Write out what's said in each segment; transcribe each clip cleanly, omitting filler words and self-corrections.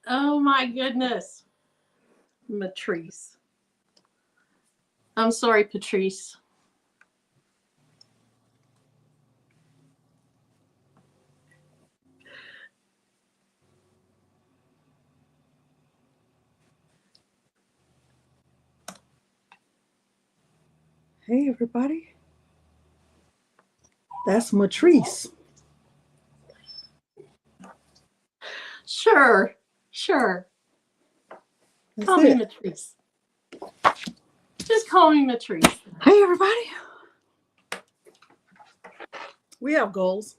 Oh my goodness. Patrice. I'm sorry, Patrice. Hey, everybody. That's Patrice. Sure. That's Call it. me Patrice. Just call me Patrice. Hey, everybody. We have goals.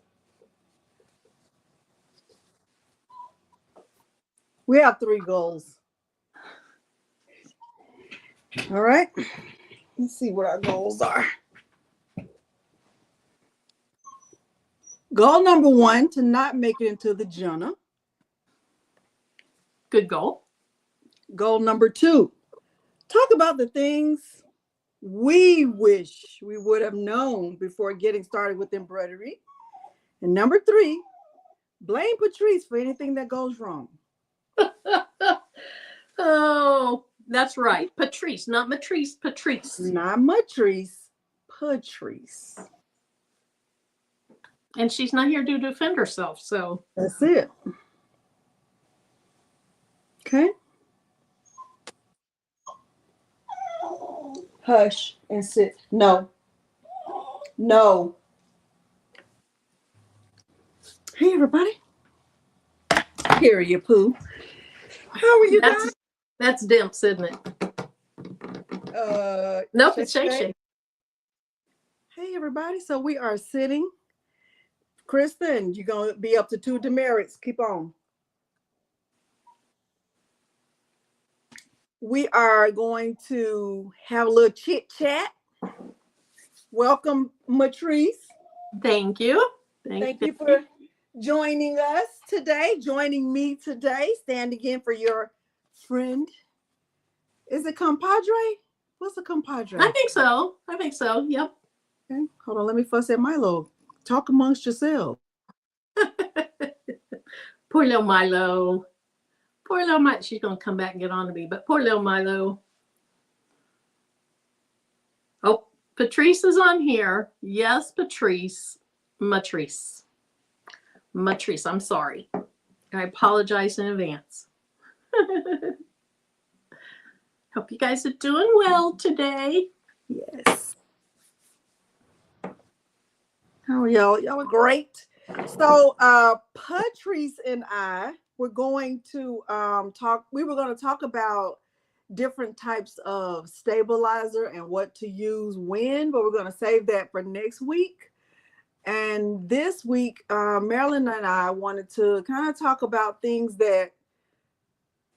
We have 3 goals. All right. Let's see what our goals are. Goal number 1, to not make it into the journal. Good goal. Goal number 2, talk about the things we wish we would have known before getting started with embroidery. And number 3, blame Patrice for anything that goes wrong. Oh, that's right. Patrice, not Patrice. Patrice. Not Patrice. Patrice. And she's not here to defend herself, so. That's it. Okay. Hush and sit. No. Hey, everybody. Period, Pooh. How are you guys? That's Dimps, isn't it? Nope, it's Shay. Hey, everybody. So we are sitting. Kristen, you're going to be up to 2 demerits. Keep on. We are going to have a little chit chat. Welcome, Patrice. Thank you. Thank you for joining us today, joining me today, standing in for your friend. Is it compadre? What's a compadre? I think so. Yep. Okay. Hold on. Let me fuss at Milo. Talk amongst yourselves. Poor little Milo. She's going to come back and get on to me, but poor little Milo. Oh, Patrice is on here. Yes, Patrice. Matrice, I'm sorry. I apologize in advance. Hope you guys are doing well today. Yes. How are y'all? Y'all are great. So Patrice and I were going to talk about different types of stabilizer and what to use when, but we're going to save that for next week. And this week, Marilyn and I wanted to kind of talk about things that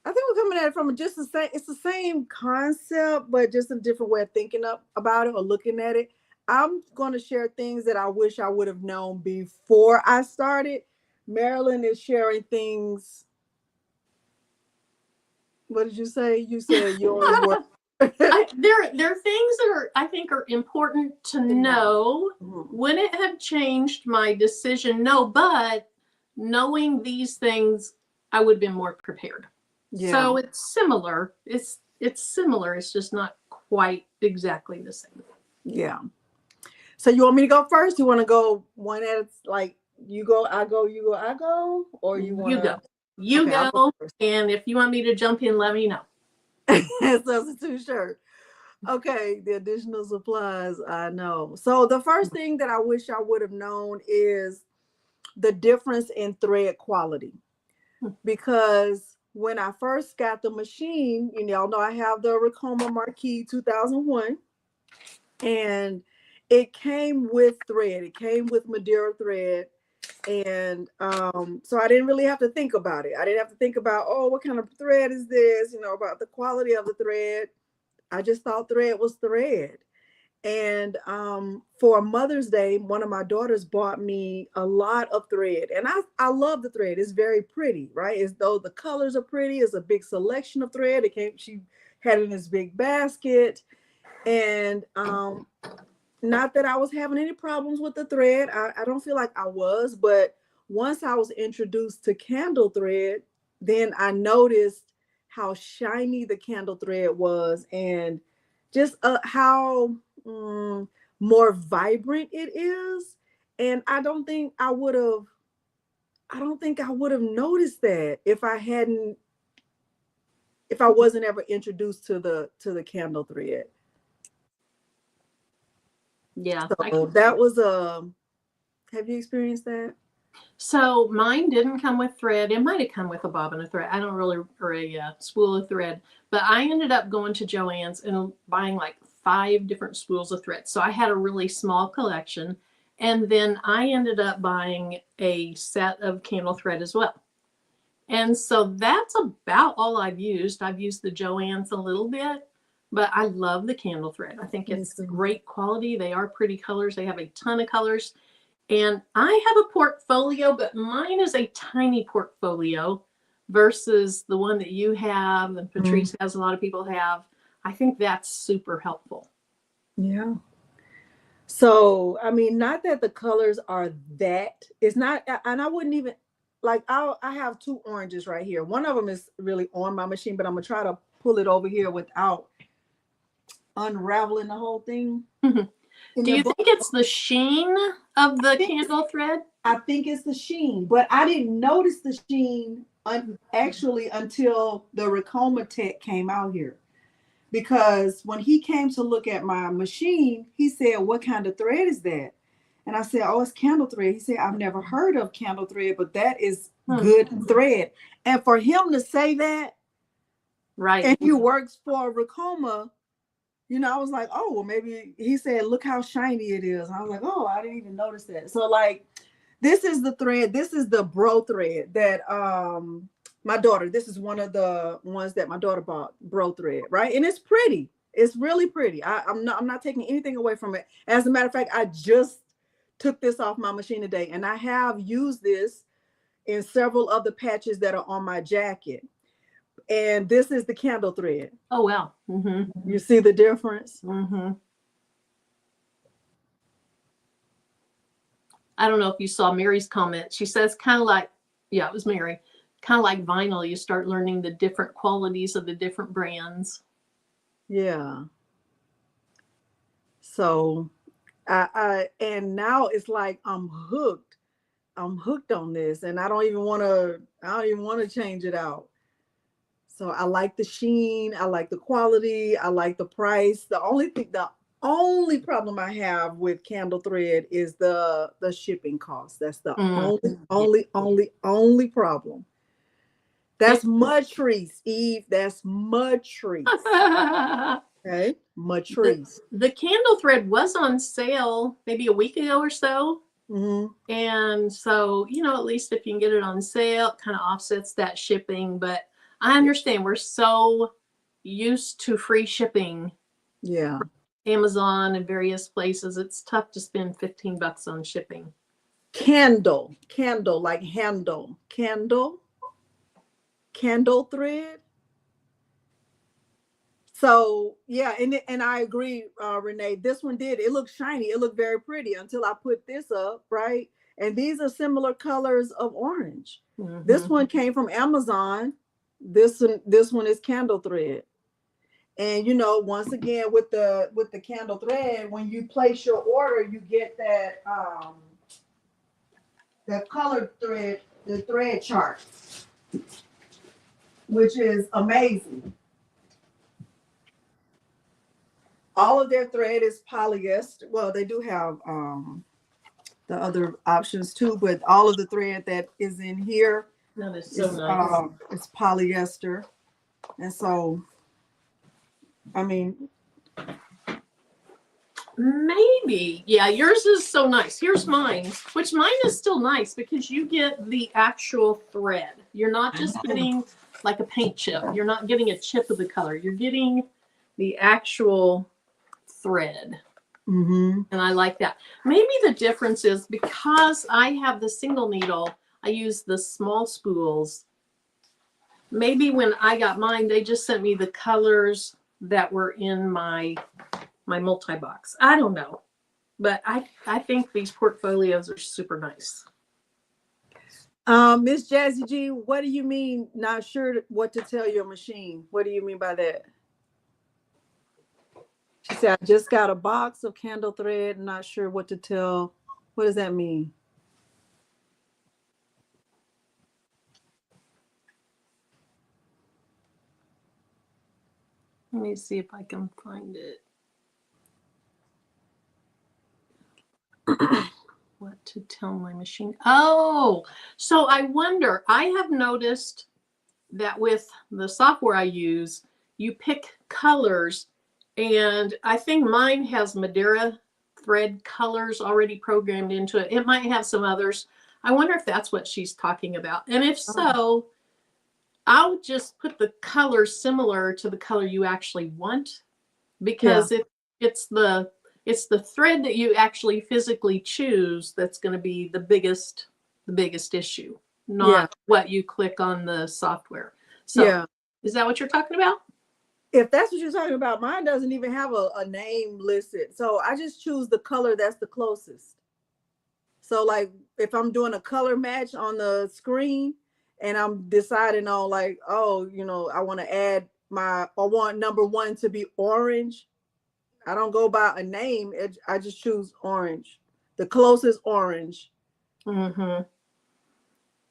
I think we're coming at it from just the same. It's the same concept, but just a different way of thinking about it or looking at it. I'm going to share things that I wish I would have known before I started. Marilyn is sharing things. What did you say? You said yours were. There are things that I think are important to know. Would it have changed my decision? No, but knowing these things, I would have been more prepared. Yeah. So it's similar. It's similar. It's just not quite exactly the same. Yeah. So you want me to go first? You want to go one at like you go, I go, you go, I go, or you want to? You go. And if you want me to jump in, let me know. Substitute shirt. Okay, the additional supplies, I know. So the first thing that I wish I would have known is the difference in thread quality. Because when I first got the machine, y'all know I have the Ricoma Marquis 2001, and it came with thread. It came with Madeira thread. And so I didn't really have to think about it. I didn't have to think about, oh, what kind of thread is this? About the quality of the thread. I just thought thread was thread. And for Mother's Day, one of my daughters bought me a lot of thread. And I love the thread. It's very pretty, right? As though the colors are pretty. It's a big selection of thread. She had it in this big basket. And not that I was having any problems with the thread. I don't feel like I was, but once I was introduced to candle thread, then I noticed how shiny the candle thread was, and just how more vibrant it is. And I don't think I would have noticed that if I wasn't ever introduced to the candle thread. Yeah. So that was have you experienced that? So mine didn't come with thread. It might have come with a bobbin of thread. I don't really, or a spool of thread. But I ended up going to Joann's and buying like 5 different spools of thread. So I had a really small collection. And then I ended up buying a set of candle thread as well. And so that's about all I've used. I've used the Joann's a little bit, but I love the candle thread. I think it's great quality. They are pretty colors. They have a ton of colors. And I have a portfolio, but mine is a tiny portfolio versus the one that you have and Patrice has, a lot of people have. I think that's super helpful. Yeah. So, I mean, not that the colors are that, it's not, and I wouldn't even, like, I have 2 oranges right here. One of them is really on my machine, but I'm going to try to pull it over here without unraveling the whole thing. Do you think it's the sheen of the candle thread? I think it's the sheen, but I didn't notice the sheen actually until the Ricoma tech came out here. Because when he came to look at my machine, he said, "What kind of thread is that?" And I said, "Oh, it's candle thread." He said, "I've never heard of candle thread, but that is good thread." And for him to say that, right, and he works for Ricoma, I was like, "Oh, well, maybe." He said, "Look how shiny it is." And I was like, "Oh, I didn't even notice that." So, like, this is the thread. This is the bro thread that my daughter. This is one of the ones that my daughter bought, bro thread, right? And it's pretty. It's really pretty. I'm not taking anything away from it. As a matter of fact, I just took this off my machine today, and I have used this in several of the patches that are on my jacket. And this is the candle thread. Oh, wow. You see the difference? I don't know if you saw Mary's comment. She says kind of like, yeah, it was Mary, kind of like vinyl. You start learning the different qualities of the different brands. Yeah. So and now it's like I'm hooked. I'm hooked on this, and I don't even want to change it out. So I like the sheen, I like the quality, I like the price. The only problem I have with candle thread is the shipping cost. That's the only problem. That's Matrice, Eve. That's Matrice. Okay, Matrice. The candle thread was on sale maybe a week ago or so. And so, at least if you can get it on sale, it kind of offsets that shipping. But I understand we're so used to free shipping. Yeah. Amazon and various places. It's tough to spend $15 on shipping. Candle, like handle, candle thread. So yeah, and I agree, Renee. This one did. It looked shiny. It looked very pretty until I put this up, right? And these are similar colors of orange. This one came from Amazon. This one is candle thread. And once again with the candle thread, when you place your order, you get that the colored thread, the thread chart, which is amazing. All of their thread is polyester. Well, they do have the other options too, but all of the thread that is in here is so nice. It's polyester. And so, I mean, maybe. Yeah, yours is so nice. Here's mine, which mine is still nice because you get the actual thread. You're not just getting like a paint chip. You're not getting a chip of the color. You're getting the actual thread. And I like that. Maybe the difference is because I have the single needle, I use the small spools. Maybe when I got mine, they just sent me the colors that were in my multi-box. I don't know. But I think these portfolios are super nice. Miss Jazzy G, what do you mean not sure what to tell your machine? What do you mean by that? She said, I just got a box of candle thread, not sure what to tell. What does that mean? Let me see if I can find it. What to tell my machine. Oh, so I wonder, I have noticed that with the software I use, you pick colors, and I think mine has Madeira thread colors already programmed into it. It might have some others. I wonder if that's what she's talking about. And if so, I'll just put the color similar to the color you actually want, because it's the thread that you actually physically choose that's going to be the biggest issue, not what you click on the software. So is that what you're talking about? If that's what you're talking about, mine doesn't even have a name listed. So I just choose the color that's the closest. So like if I'm doing a color match on the screen and I'm deciding on like, oh, you know, I want to add I want number 1 to be orange. I don't go by a name. I just choose orange, the closest orange. Mm-hmm.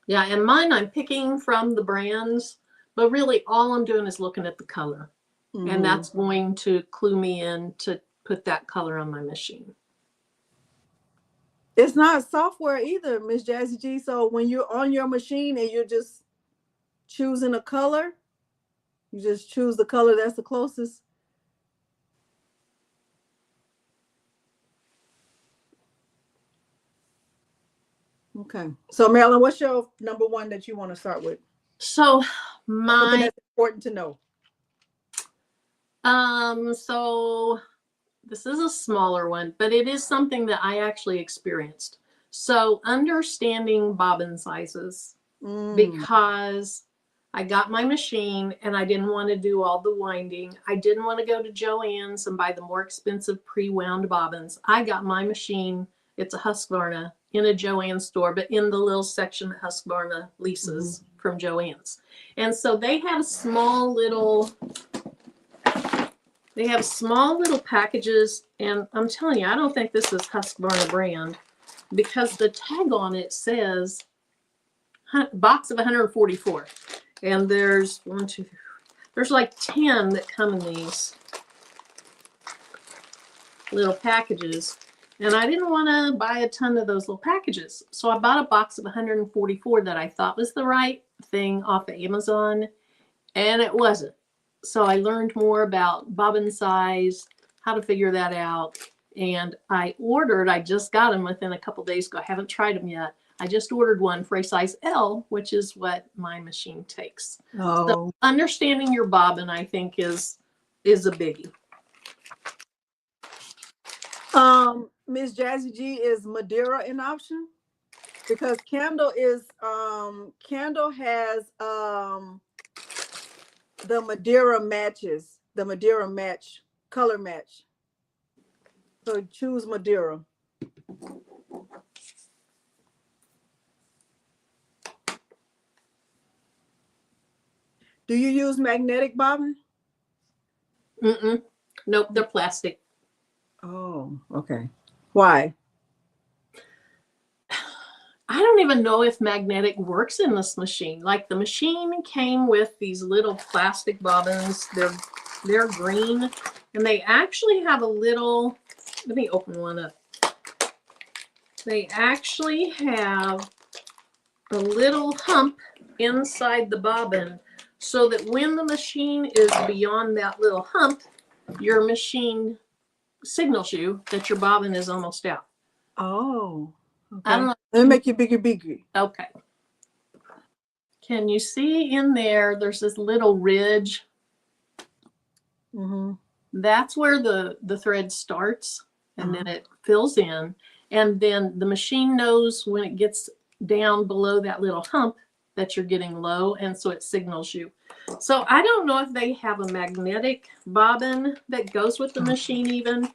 Yeah, and mine I'm picking from the brands, but really all I'm doing is looking at the color. Mm-hmm. And that's going to clue me in to put that color on my machine. It's not software either, Miss Jazzy G. So when you're on your machine and you're just choosing a color, you just choose the color that's the closest. Okay. So Marilyn, what's your number 1 that you want to start with? So something that's important to know. So this is a smaller one, but it is something that I actually experienced. So understanding bobbin sizes, because I got my machine and I didn't want to do all the winding. I didn't want to go to Joann's and buy the more expensive pre-wound bobbins. I got my machine, it's a Husqvarna, in a Joann's store, but in the little section that Husqvarna leases from Joann's. And so they have small little packages, and I'm telling you, I don't think this is Husqvarna brand, because the tag on it says box of 144. And there's there's like 10 that come in these little packages. And I didn't want to buy a ton of those little packages. So I bought a box of 144 that I thought was the right thing off of Amazon, and it wasn't. So I learned more about bobbin size, how to figure that out. And I just got them within a couple days ago. I haven't tried them yet. I just ordered one for a size L, which is what my machine takes. So understanding your bobbin, I think, is a biggie. Miss Jazzy G, is Madeira an option? Because Candle has the Madeira matches, the Madeira match, color match. So choose Madeira. Do you use magnetic bobbin? Nope, they're plastic. Oh, okay. Why? I don't even know if magnetic works in this machine. Like, the machine came with these little plastic bobbins. They're green, and they actually have a little, let me open one up. They actually have a little hump inside the bobbin, so that when the machine is beyond that little hump, your machine signals you that your bobbin is almost out. Oh, okay. I don't know. Let me make you bigger. Okay. Can you see in there, there's this little ridge? That's where the thread starts, and then it fills in. And then the machine knows when it gets down below that little hump that you're getting low, and so it signals you. So I don't know if they have a magnetic bobbin that goes with the machine even.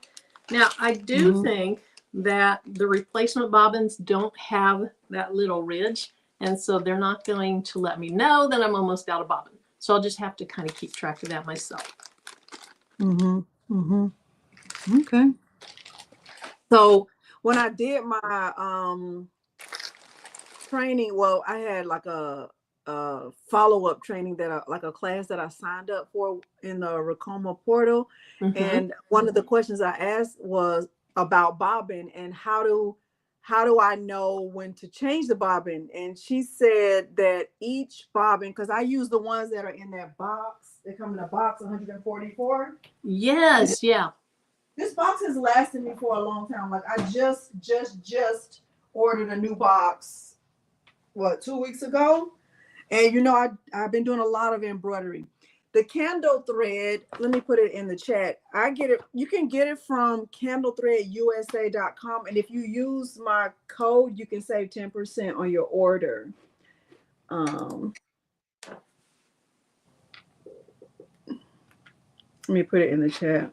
Now, I do think that the replacement bobbins don't have that little ridge, And so they're not going to let me know that I'm almost out of bobbin. So I'll just have to kind of keep track of that myself. Okay. So when I did my training, well, I had like a follow-up training that like a class that I signed up for in the Racoma portal. And one of the questions I asked was about bobbin and how do I know when to change the bobbin? And she said that each bobbin, because I use the ones that are in that box, they come in a box 144. Yes, yeah. This box has lasted me for a long time. Like I just ordered a new box, 2 weeks ago? And you know, I've been doing a lot of embroidery. The candle thread, let me put it in the chat. I get it, you can get it from candlethreadusa.com. And if you use my code, you can save 10% on your order. Let me put it in the chat.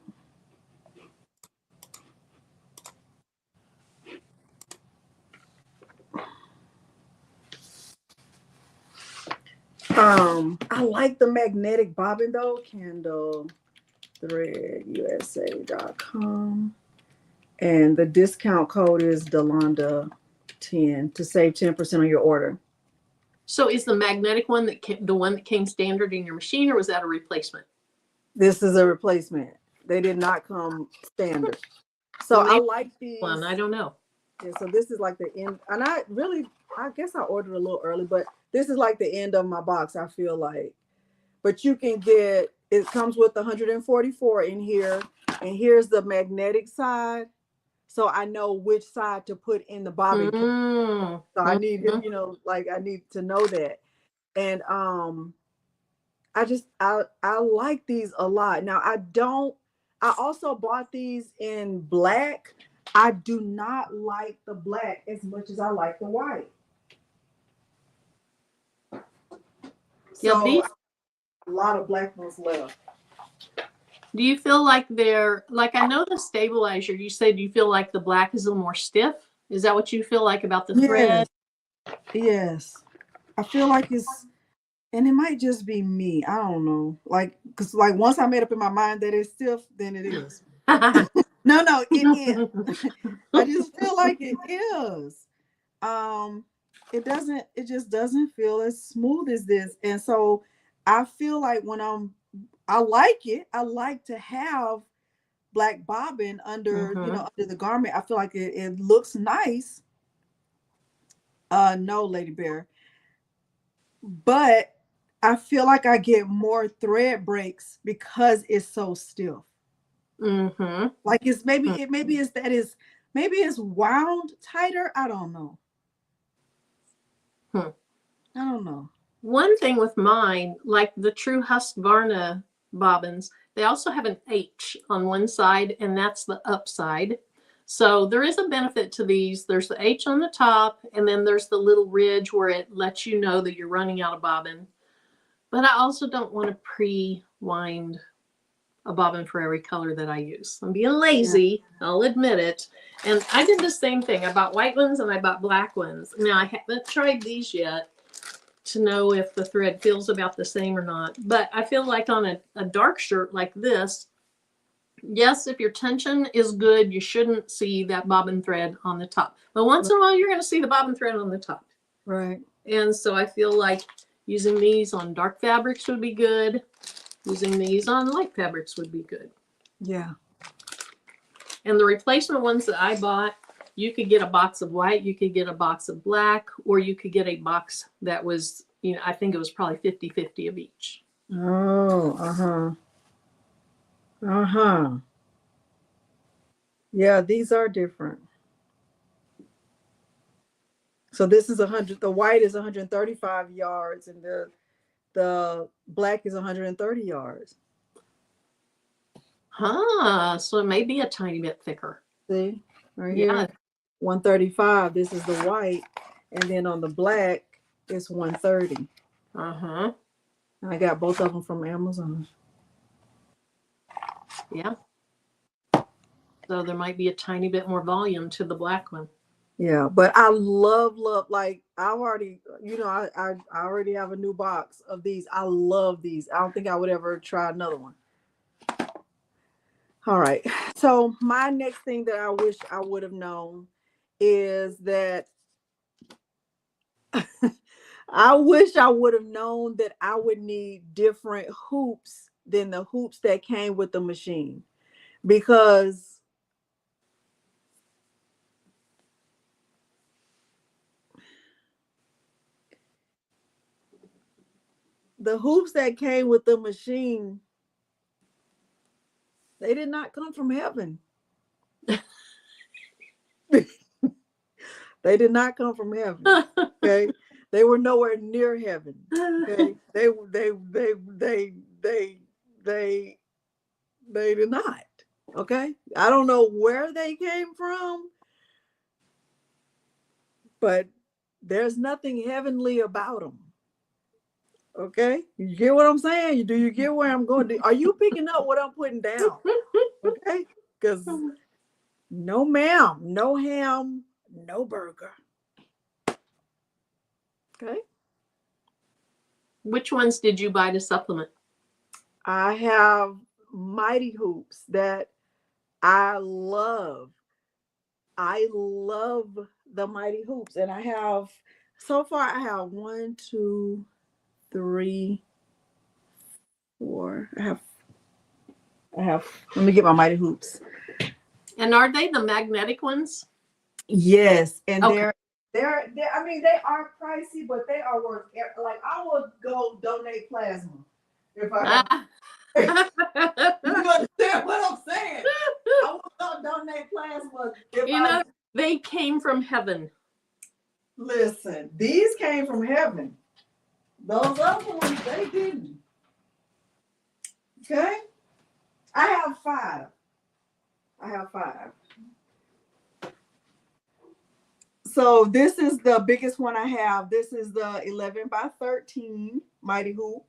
I like the magnetic bobbin though. Candlethreadusa.com. And the discount code is Delonda 10 to save 10% on your order. So is the magnetic one the one that came standard in your machine, or was that a replacement? This is a replacement. They did not come standard. So I like these. One, I don't know. Yeah, so this is like the end. And I guess I ordered a little early, but this is like the end of my box, I feel like. But you can get, it comes with 144 in here. And here's the magnetic side. So I know which side to put in the bobbin. So I need, you know, like I need to know that. And I like these a lot. Now I also bought these in black. I do not like the black as much as I like the white. So a lot of black ones left. Do you feel like they're, like, I know the stabilizer, you said you feel like the black is a little more stiff. Is that what you feel like about the thread? Yes. I feel like it's, and it might just be me. I don't know. Like, because like once I made up in my mind that it's stiff, then it is. No, it is. I just feel like it is. It just doesn't feel as smooth as this. And so I feel like when I like it. I like to have black bobbin under, you know, under the garment. I feel like it looks nice. No, Lady Bear. But I feel like I get more thread breaks because it's so stiff. Like it's maybe it's wound tighter. I don't know. I don't know. One thing with mine, like the true Husqvarna bobbins, they also have an H on one side, and that's the upside. So there is a benefit to these. There's the H on the top, and then there's the little ridge where it lets you know that you're running out of bobbin. But I also don't want to pre-wind a bobbin for every color that I use. I'm being lazy, I'll admit it. And I did the same thing. I bought white ones and I bought black ones. Now I haven't tried these yet to know if the thread feels about the same or not. But I feel like on a dark shirt like this, yes, if your tension is good, you shouldn't see that bobbin thread on the top. But once in a while, you're going to see the bobbin thread on the top. Right. And so I feel like using these on dark fabrics would be good. Using these on light fabrics would be good. Yeah. And the replacement ones that I bought, you could get a box of white, you could get a box of black, or you could get a box that was, you know, I think it was probably 50-50 of each. Oh, yeah, these are different. So this is 100, the white is 135 yards and the black is 130 yards. So it may be a tiny bit thicker. See, right here, 135. This is the white, and then on the black, it's 130. And I got both of them from Amazon. Yeah. So there might be a tiny bit more volume to the black one. Yeah, but I love like I already, I already have a new box of these. I love these. I don't think I would ever try another one. All right. So my next thing that I wish I would have known is that I wish I would have known that I would need different hoops than the hoops that came with the machine, because the hoops that came with the machine, they did not come from heaven. They did not come from heaven. Okay. They were nowhere near heaven. Okay. They they did not. Okay. I don't know where they came from, but there's nothing heavenly about them. Okay. You get what I'm saying? Do you get where I'm going? Are you picking up what I'm putting down? Okay. Because no ma'am, no ham, no burger. Okay. Which ones did you buy to supplement? I have mighty hoops that I love. I love the mighty hoops. And I have, so far, I have 1, 2, 3, 4. Let me get my mighty hoops. And are they the magnetic ones? Yes. And okay. I mean, they are pricey, but they are worth it. Like, I would go donate plasma if I you understand what I'm saying? I would go donate plasma if they came from heaven. Listen, these came from heaven. Those other ones, they didn't. Okay? I have 5. So this is the biggest one I have. This is the 11 by 13 mighty hoop.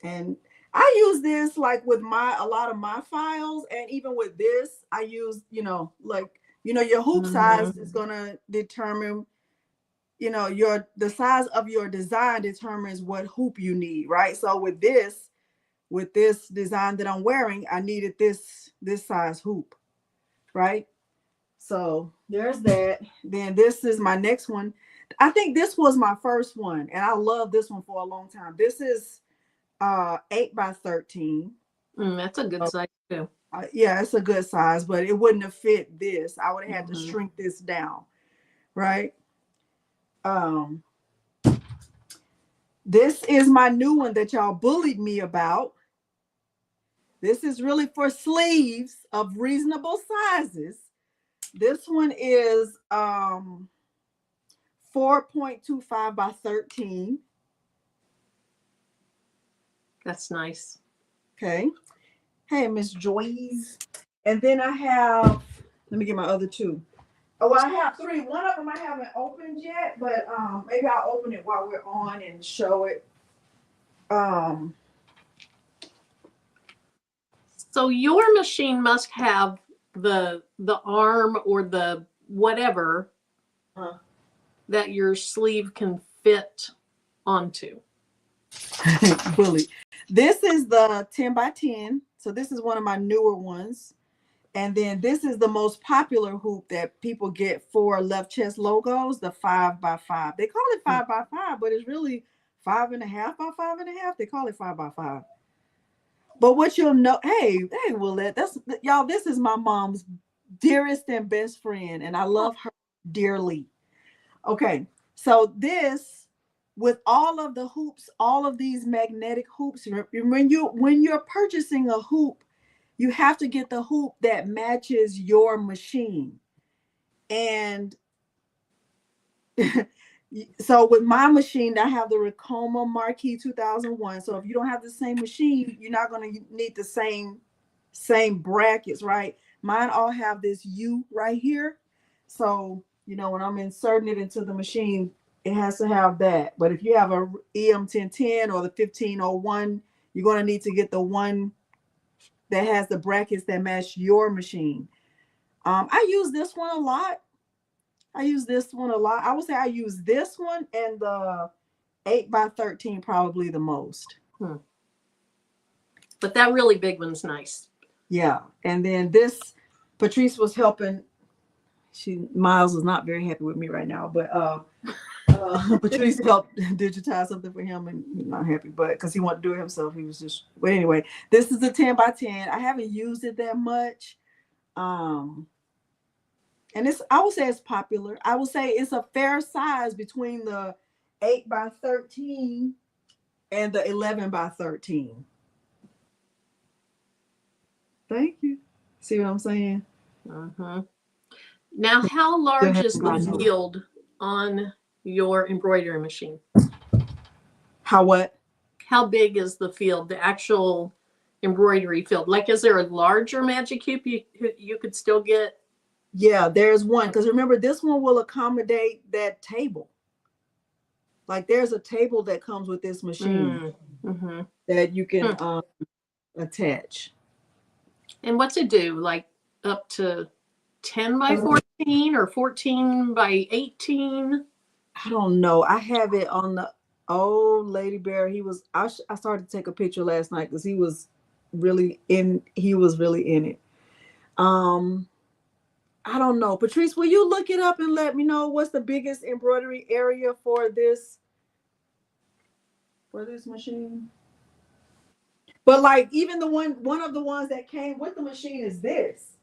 And I use this like with a lot of my files, and even with this, I use, your hoop size is gonna determine, the size of your design determines what hoop you need, right? So with this design that I'm wearing, I needed this size hoop, right? So there's that. Then this is my next one. I think this was my first one, and I love this one for a long time. This is 8 by 13. That's a good size too. Yeah, it's a good size, but it wouldn't have fit this. I would have had to shrink this down, right? This is my new one that y'all bullied me about. This is really for sleeves of reasonable sizes. This one is 4.25 by 13. That's nice. Okay. Hey, Miss Joyce. And then I have, let me get my other 2. Oh, well, I have 3. One of them I haven't opened yet, but maybe I'll open it while we're on and show it. So your machine must have the arm or the whatever that your sleeve can fit onto. Bully. This is the 10 by 10. So this is one of my newer ones. And then this is the most popular hoop that people get for left chest logos, the 5 by 5. They call it 5 by 5, but it's really 5.5 by 5.5. They call it 5 by 5. But what you'll know, hey, Willette, y'all, this is my mom's dearest and best friend, and I love her dearly. Okay, so this, with all of the hoops, all of these magnetic hoops, when you're purchasing a hoop, you have to get the hoop that matches your machine. And so with my machine, I have the Ricoma Marquee 2001. So if you don't have the same machine, you're not going to need the same brackets, right? Mine all have this U right here. So, when I'm inserting it into the machine, it has to have that. But if you have a EM1010 or the 1501, you're going to need to get the one that has the brackets that match your machine. I use this one a lot. I use this one a lot. I would say I use this one and the 8x13 probably the most. But that really big one's nice. Yeah. And then this, Patrice was helping. Miles is not very happy with me right now, but Patrice helped digitize something for him, and he's not happy, but because he wanted to do it himself, he was just. But anyway, this is a 10x10. I haven't used it that much, and I would say it's popular. I would say it's a fair size between the 8x13 and the 11x13. Thank you. See what I'm saying? Now, how large is the field on your embroidery machine? How what? How big is the field, the actual embroidery field? Like, is there a larger magic cube you could still get? Yeah, there's one. Because remember, this one will accommodate that table. Like, there's a table that comes with this machine that you can attach. And what's it do? Like up to 10x14 or 14x18? I don't know. I have it on the old Lady Bear. I started to take a picture last night because he was really in it. I don't know. Patrice, will you look it up and let me know what's the biggest embroidery area for this machine? But like, even one of the ones that came with the machine is this.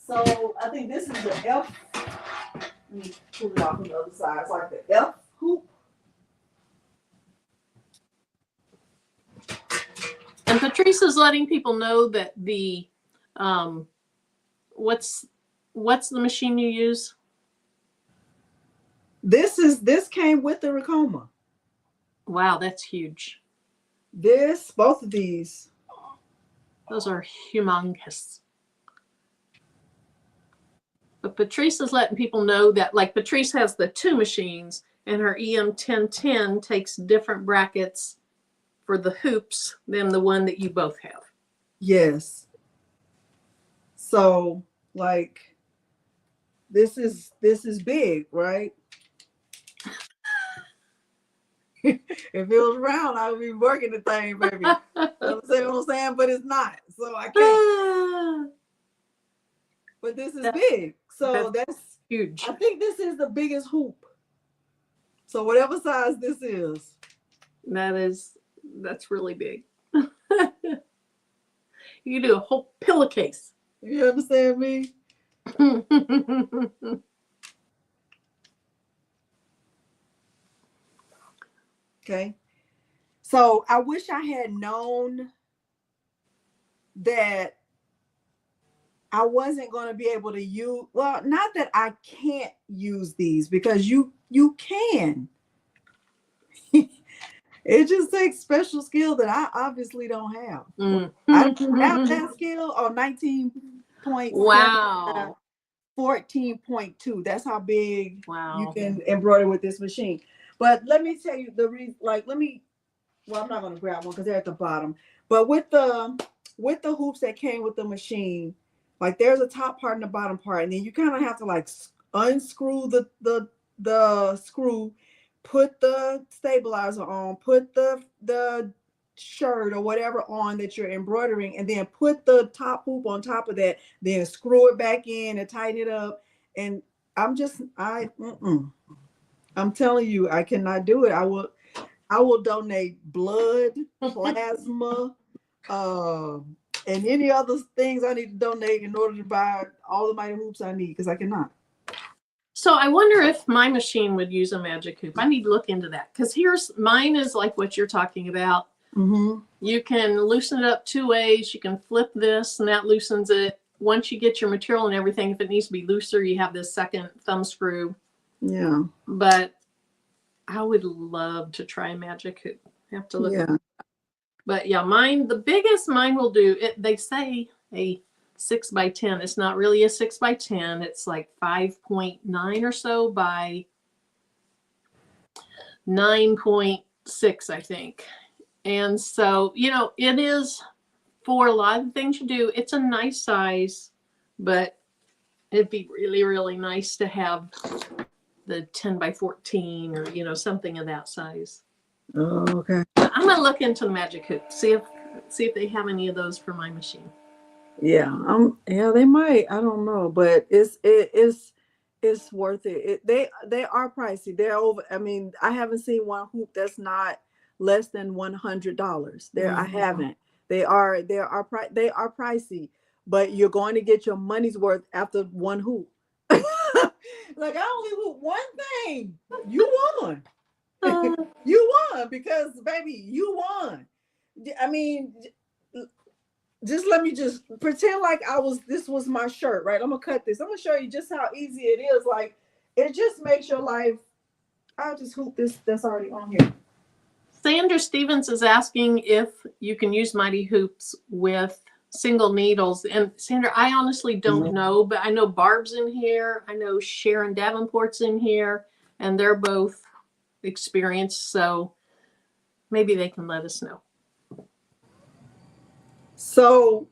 So I think this is the F. Let me pull it off on the other side. It's like the F hoop. And Patrice is letting people know that the what's the machine you use? This came with the Ricoma. Wow, that's huge. Both of these. Those are humongous. But Patrice is letting people know that, like, Patrice has the two machines, and her EM1010 takes different brackets for the hoops than the one that you both have. Yes. So, like, this is big, right? If it was round, I would be working the thing, baby. You know what I'm saying? But it's not, so I can't. But this is big, so that's huge. I think this is the biggest hoop. So whatever size this is, that's really big. You can do a whole pillowcase. You understand me? Okay. So I wish I had known that I wasn't going to be able to use, well, not that I can't use these, because you can. It just takes special skill that I obviously don't have. I don't have that skill on 19.7. Wow. 14.2. That's how big you can embroider with this machine. But let me tell you the reason. Like, I'm not going to grab one because they're at the bottom. But with the hoops that came with the machine, like, there's a top part and a bottom part, and then you kind of have to like unscrew the screw, put the stabilizer on, put the shirt or whatever on that you're embroidering, and then put the top hoop on top of that, then screw it back in and tighten it up. And I'm telling you, I cannot do it. I will donate blood, plasma, and any other things I need to donate in order to buy all the mighty hoops I need, because I cannot. So I wonder if my machine would use a magic hoop. I need to look into that, because mine is like what you're talking about. You can loosen it up two ways. You can flip this, and that loosens it. Once you get your material and everything, if it needs to be looser, you have this second thumb screw. Yeah. But I would love to try a magic hoop. Have to look at it. But yeah, the biggest mine will do it. They say a 6x10. It's not really a 6x10. It's like 5.9 or so by 9.6, I think. And so, it is, for a lot of things you do, it's a nice size, but It'd be really, really nice to have the 10 by 14 or, you know, something of that size. Oh, okay. I'm going to look into the magic hoop, see if they have any of those for my machine. Yeah, yeah, they might. I don't know, but it's worth it. They are pricey. They're over. I mean, I haven't seen one hoop that's not less than $100. There, I haven't. They are they are pricey, but you're going to get your money's worth after one hoop. Like I only hoop one thing. You won. You won because baby, you won. I mean, just let me just pretend like this was my shirt, right? I'm gonna cut this. I'm gonna show you just how easy it is. Like it just makes your life. I'll just hoop this that's already on here. Sandra Stevens is asking if you can use Mighty Hoops with single needles. And Sandra, I honestly don't know, but I know Barb's in here. I know Sharon Davenport's in here, and they're both experienced. So maybe they can let us know. So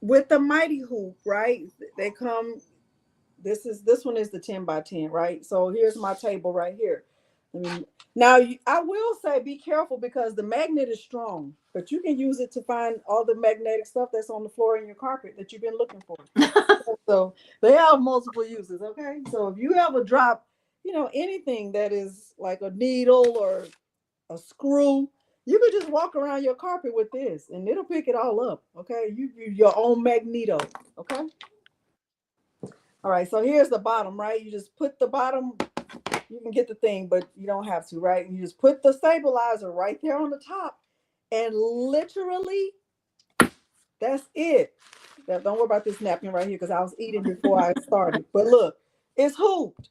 with the Mighty Hoop, right? They come. This one is the 10 by 10, right? So here's my table right here. I mean, now I will say be careful because the magnet is strong, but you can use it to find all the magnetic stuff that's on the floor in your carpet that you've been looking for. So they have multiple uses. Okay, so if you ever drop, you know, anything that is like a needle or a screw, you could just walk around your carpet with this, and it'll pick it all up. Okay, you your own magneto. Okay. All right, so here's the bottom, right? You just put the bottom, you can get the thing, but you don't have to, right? You just put the stabilizer right there on the top, and literally, that's it. Now, don't worry about this napkin right here because I was eating before I started. But look, it's hooped.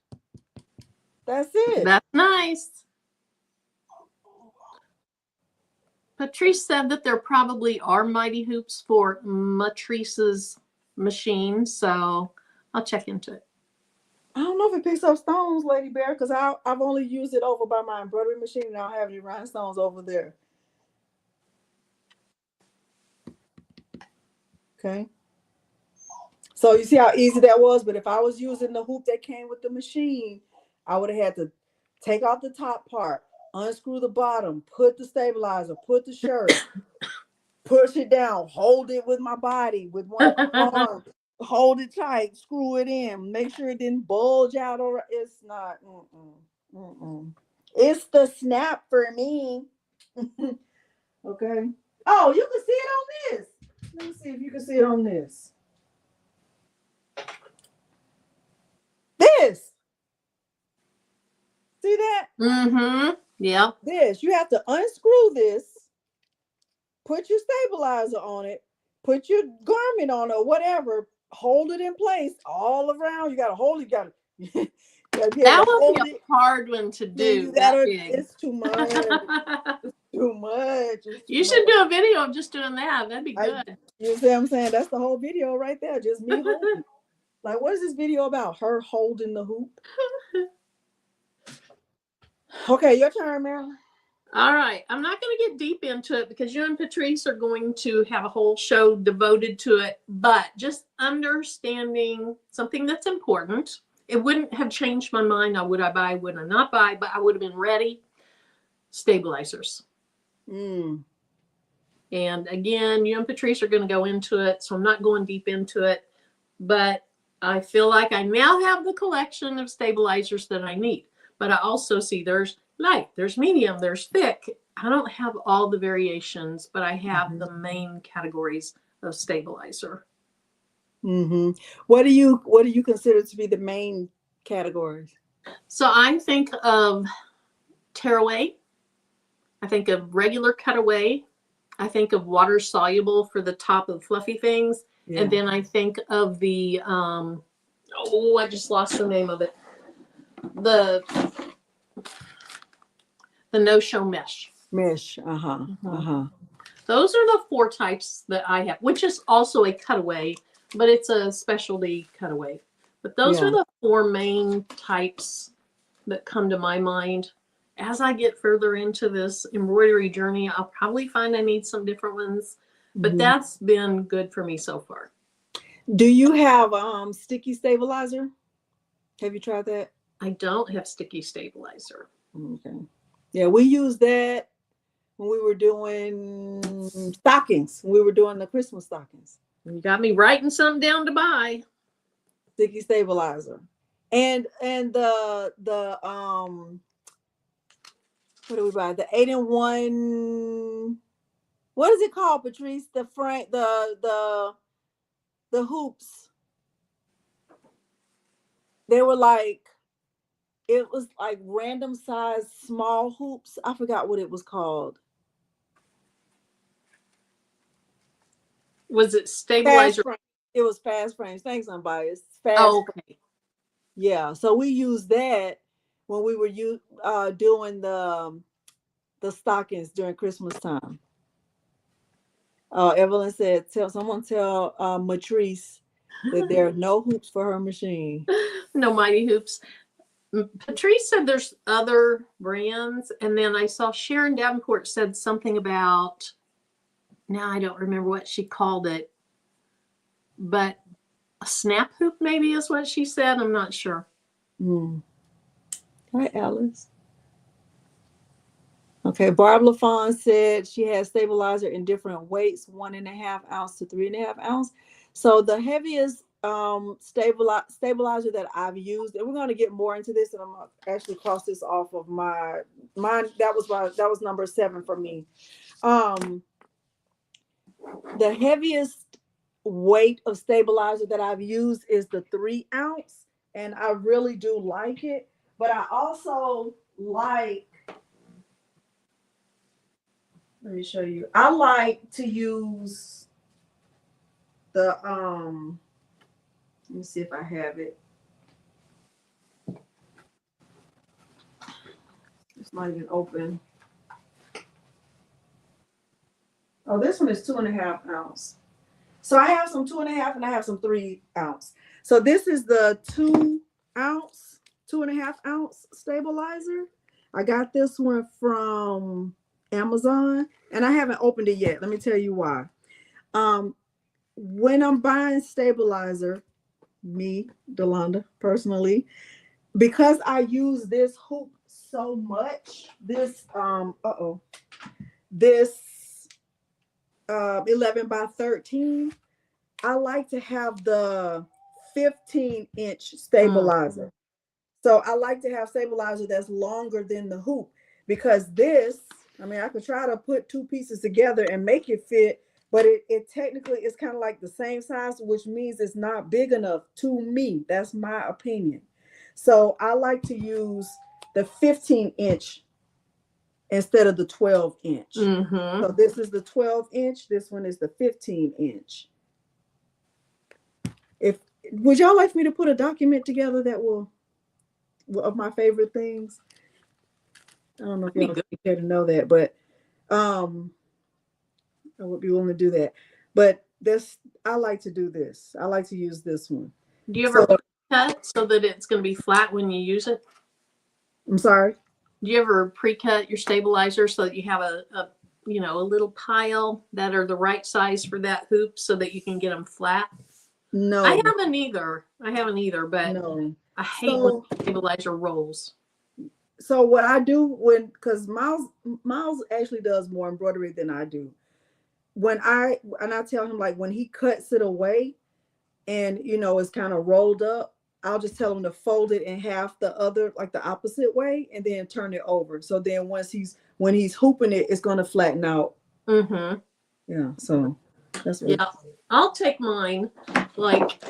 That's it. That's nice. Patrice said that there probably are Mighty Hoops for Matrice's machine, so I'll check into it. I don't know if it picks up stones, Lady Bear, because I've only used it over by my embroidery machine, and I don't have any rhinestones over there. Okay. So you see how easy that was? But if I was using the hoop that came with the machine, I would have had to take off the top part, unscrew the bottom, put the stabilizer, put the shirt, push it down, hold it with my body, with one arm, hold it tight, screw it in, make sure it didn't bulge out. Or it's not. It's the snap for me. Okay. Oh, you can see it on this. Let me see if you can see it on this. This. See that? Mm-hmm. Yeah. This. You have to unscrew this, put your stabilizer on it, put your garment on or whatever, hold it in place all around. You got to hold it. You got to that would be a hard one to do. It's too much. It's too much. You should do a video of just doing that. That'd be good. You see what I'm saying? That's the whole video right there. Just me holding. Like, what is this video about? Her holding the hoop. Okay, your turn, Marilyn. All right. I'm not going to get deep into it because you and Patrice are going to have a whole show devoted to it. But just understanding something that's important. It wouldn't have changed my mind. Now, would I buy? Would I not buy? But I would have been ready. Stabilizers. And again, you and Patrice are going to go into it. So I'm not going deep into it. But I feel like I now have the collection of stabilizers that I need. But I also see there's light, there's medium, there's thick. I don't have all the variations, but I have the main categories of stabilizer. What do you consider to be the main categories? So I think of tearaway. I think of regular cutaway. I think of water soluble for the top of fluffy things. Yeah. And then I think of the, I just lost the name of it. The no-show mesh. Those are the 4 types that I have, which is also a cutaway, but it's a specialty cutaway. But those are the 4 main types that come to my mind. As I get further into this embroidery journey, I'll probably find I need some different ones, but that's been good for me so far. Do you have sticky stabilizer? Have you tried that? I don't have sticky stabilizer. Okay. Yeah, we use that when we were doing stockings. We were doing the Christmas stockings. You got me writing something down to buy. Sticky stabilizer. And the what do we buy? The 8-in-1. What is it called, Patrice? The front the hoops. They were like, it was like random size small hoops. I forgot what it was called. Was it stabilizer? It was fast frames. Thanks, Unbiased. Fast. Oh, okay. Yeah. So we used that when we were doing the stockings during Christmas time. Evelyn said, tell Matrice that there are no hoops for her machine. No mighty hoops. Patrice said there's other brands, and then I saw Sharon Davenport said something about, now I don't remember what she called it, but a snap hoop maybe is what she said. I'm not sure. Hi, Alice. Okay, Barb LaFawn said she has stabilizer in different weights, 1.5 ounce to 3.5 ounce. So the heaviest stabilizer that I've used, and we're going to get more into this, and I'm going to actually cross this off of mine. That was number 7 for me. The heaviest weight of stabilizer that I've used is the 3 ounce, and I really do like it. But I also like, let me show you. I like to use the let me see if I have it. It's not even open. Oh, this one is 2.5 ounce. So I have some 2.5 and I have some 3 ounce. So this is the 2 ounce, 2.5 ounce stabilizer. I got this one from Amazon and I haven't opened it yet. Let me tell you why. When I'm buying stabilizer, me, Delonda, personally, because I use this hoop so much, this 11 by 13, I like to have the 15-inch stabilizer. So I like to have stabilizer that's longer than the hoop, because this, I mean, I could try to put 2 pieces together and make it fit, but it technically is kind of like the same size, which means it's not big enough to me. That's my opinion. So I like to use the 15-inch instead of the 12-inch. So this is the 12-inch. This one is the 15-inch. Would y'all like me to put a document together that will of my favorite things? I don't know if y'all care to know that, but I would be willing to do that. But I like to do this. I like to use this one. Do you ever cut so that it's going to be flat when you use it? I'm sorry? Do you ever pre-cut your stabilizer so that you have a little pile that are the right size for that hoop so that you can get them flat? No. I haven't either, but no. I hate when the stabilizer rolls. So what I do because Miles actually does more embroidery than I do. When I tell him, like, when he cuts it away and it's kind of rolled up, I'll just tell him to fold it in half the other, like the opposite way, and then turn it over. So then when he's hooping it, it's going to flatten out. Yeah. So that's what. Yeah. I'll take mine, like,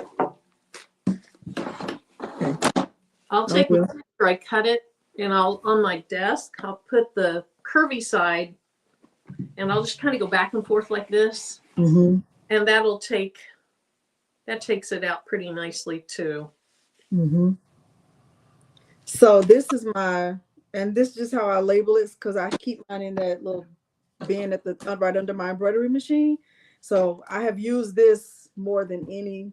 I'll take mine after I cut it, and on my desk, I'll put the curvy side, and I'll just kind of go back and forth like this. And that takes it out pretty nicely too. So this is and this is just how I label it, because I keep mine in that little bin right under my embroidery machine. So I have used this more than any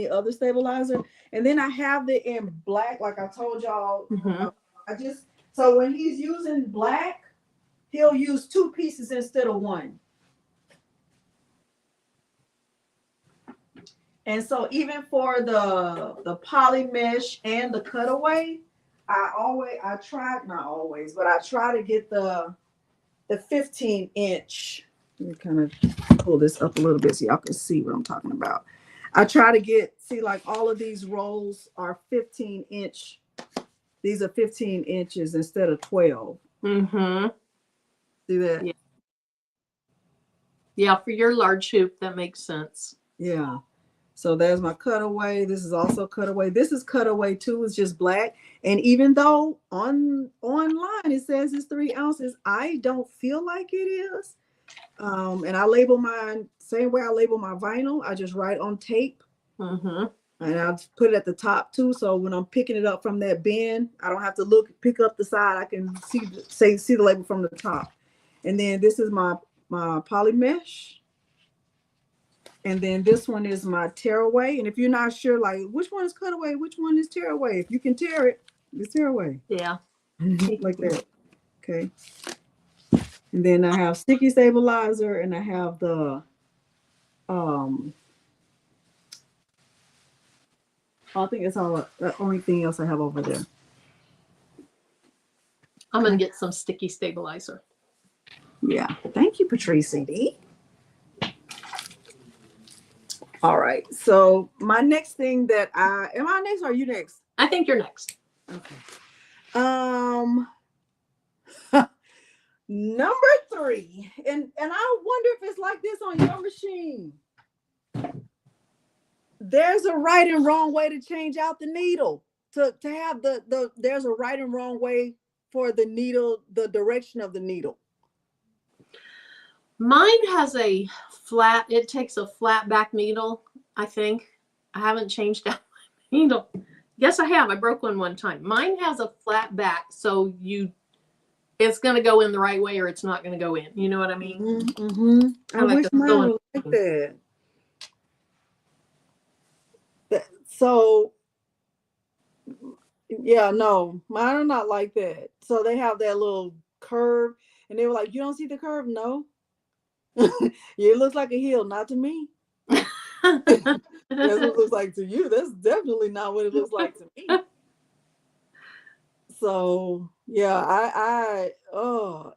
other stabilizer. And then I have it in black, like I told y'all. So when he's using black, he'll use 2 pieces instead of 1. And so even for the poly mesh and the cutaway, I try, not always, but I try to get the 15-inch. Let me kind of pull this up a little bit so y'all can see what I'm talking about. I try to see like all of these rolls are 15-inch. These are 15 inches instead of 12. Mm-hmm. See that? Yeah. Yeah, for your large hoop, that makes sense. Yeah. So there's my cutaway. This is also cutaway. This is cutaway too. It's just black. And even though online it says it's 3 ounces, I don't feel like it is. And I label mine same way I label my vinyl. I just write on tape. Mm-hmm. And I'll put it at the top too. So when I'm picking it up from that bin, I don't have to pick up the side. I can see the label from the top. And then this is my poly mesh. And then this one is my tearaway. And if you're not sure, like which one is cutaway, which one is tearaway, if you can tear it, it's tearaway. Yeah. Like that. Okay. And then I have sticky stabilizer, and I have the I think it's all the only thing else I have over there. I'm gonna get some sticky stabilizer. Yeah. Thank you, Patrice and I. All right. So my next thing that am I next or are you next? I think you're next. Okay. Number 3, and I wonder if it's like this on your machine. There's a right and wrong way to change out the needle. To have there's a right and wrong way for the needle, the direction of the needle. Mine has a flat, it takes a flat back needle, I think. I haven't changed out my needle. Yes, I have. I broke one time. Mine has a flat back, so it's going to go in the right way or it's not going to go in. You know what I mean? Mm-hmm. I wish mine was like that. So, yeah, no, mine are not like that. So they have that little curve, and they were like, "You don't see the curve?" No. It looks like a heel, not to me. That's what it looks like to you. That's definitely not what it looks like to me. So yeah,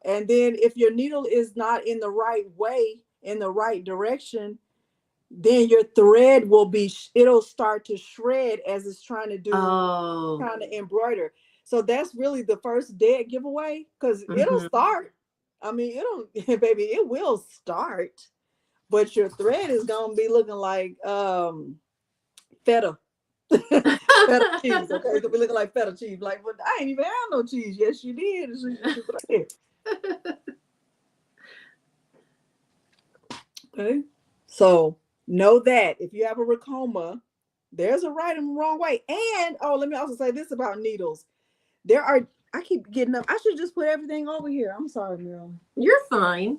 and then if your needle is not in the right way, in the right direction, then your thread it'll start to shred as it's trying to embroider. So that's really the first dead giveaway, because it'll start. I mean, baby, it will start, but your thread is gonna be looking like feta. Feta cheese, okay? It's gonna be looking like feta cheese. Like, but I ain't even have no cheese. Yes, you did. Okay. So know that if you have a racoma, there's a right and wrong way. And let me also say this about needles. I keep getting up. I should just put everything over here. I'm sorry, Marilyn. You're fine.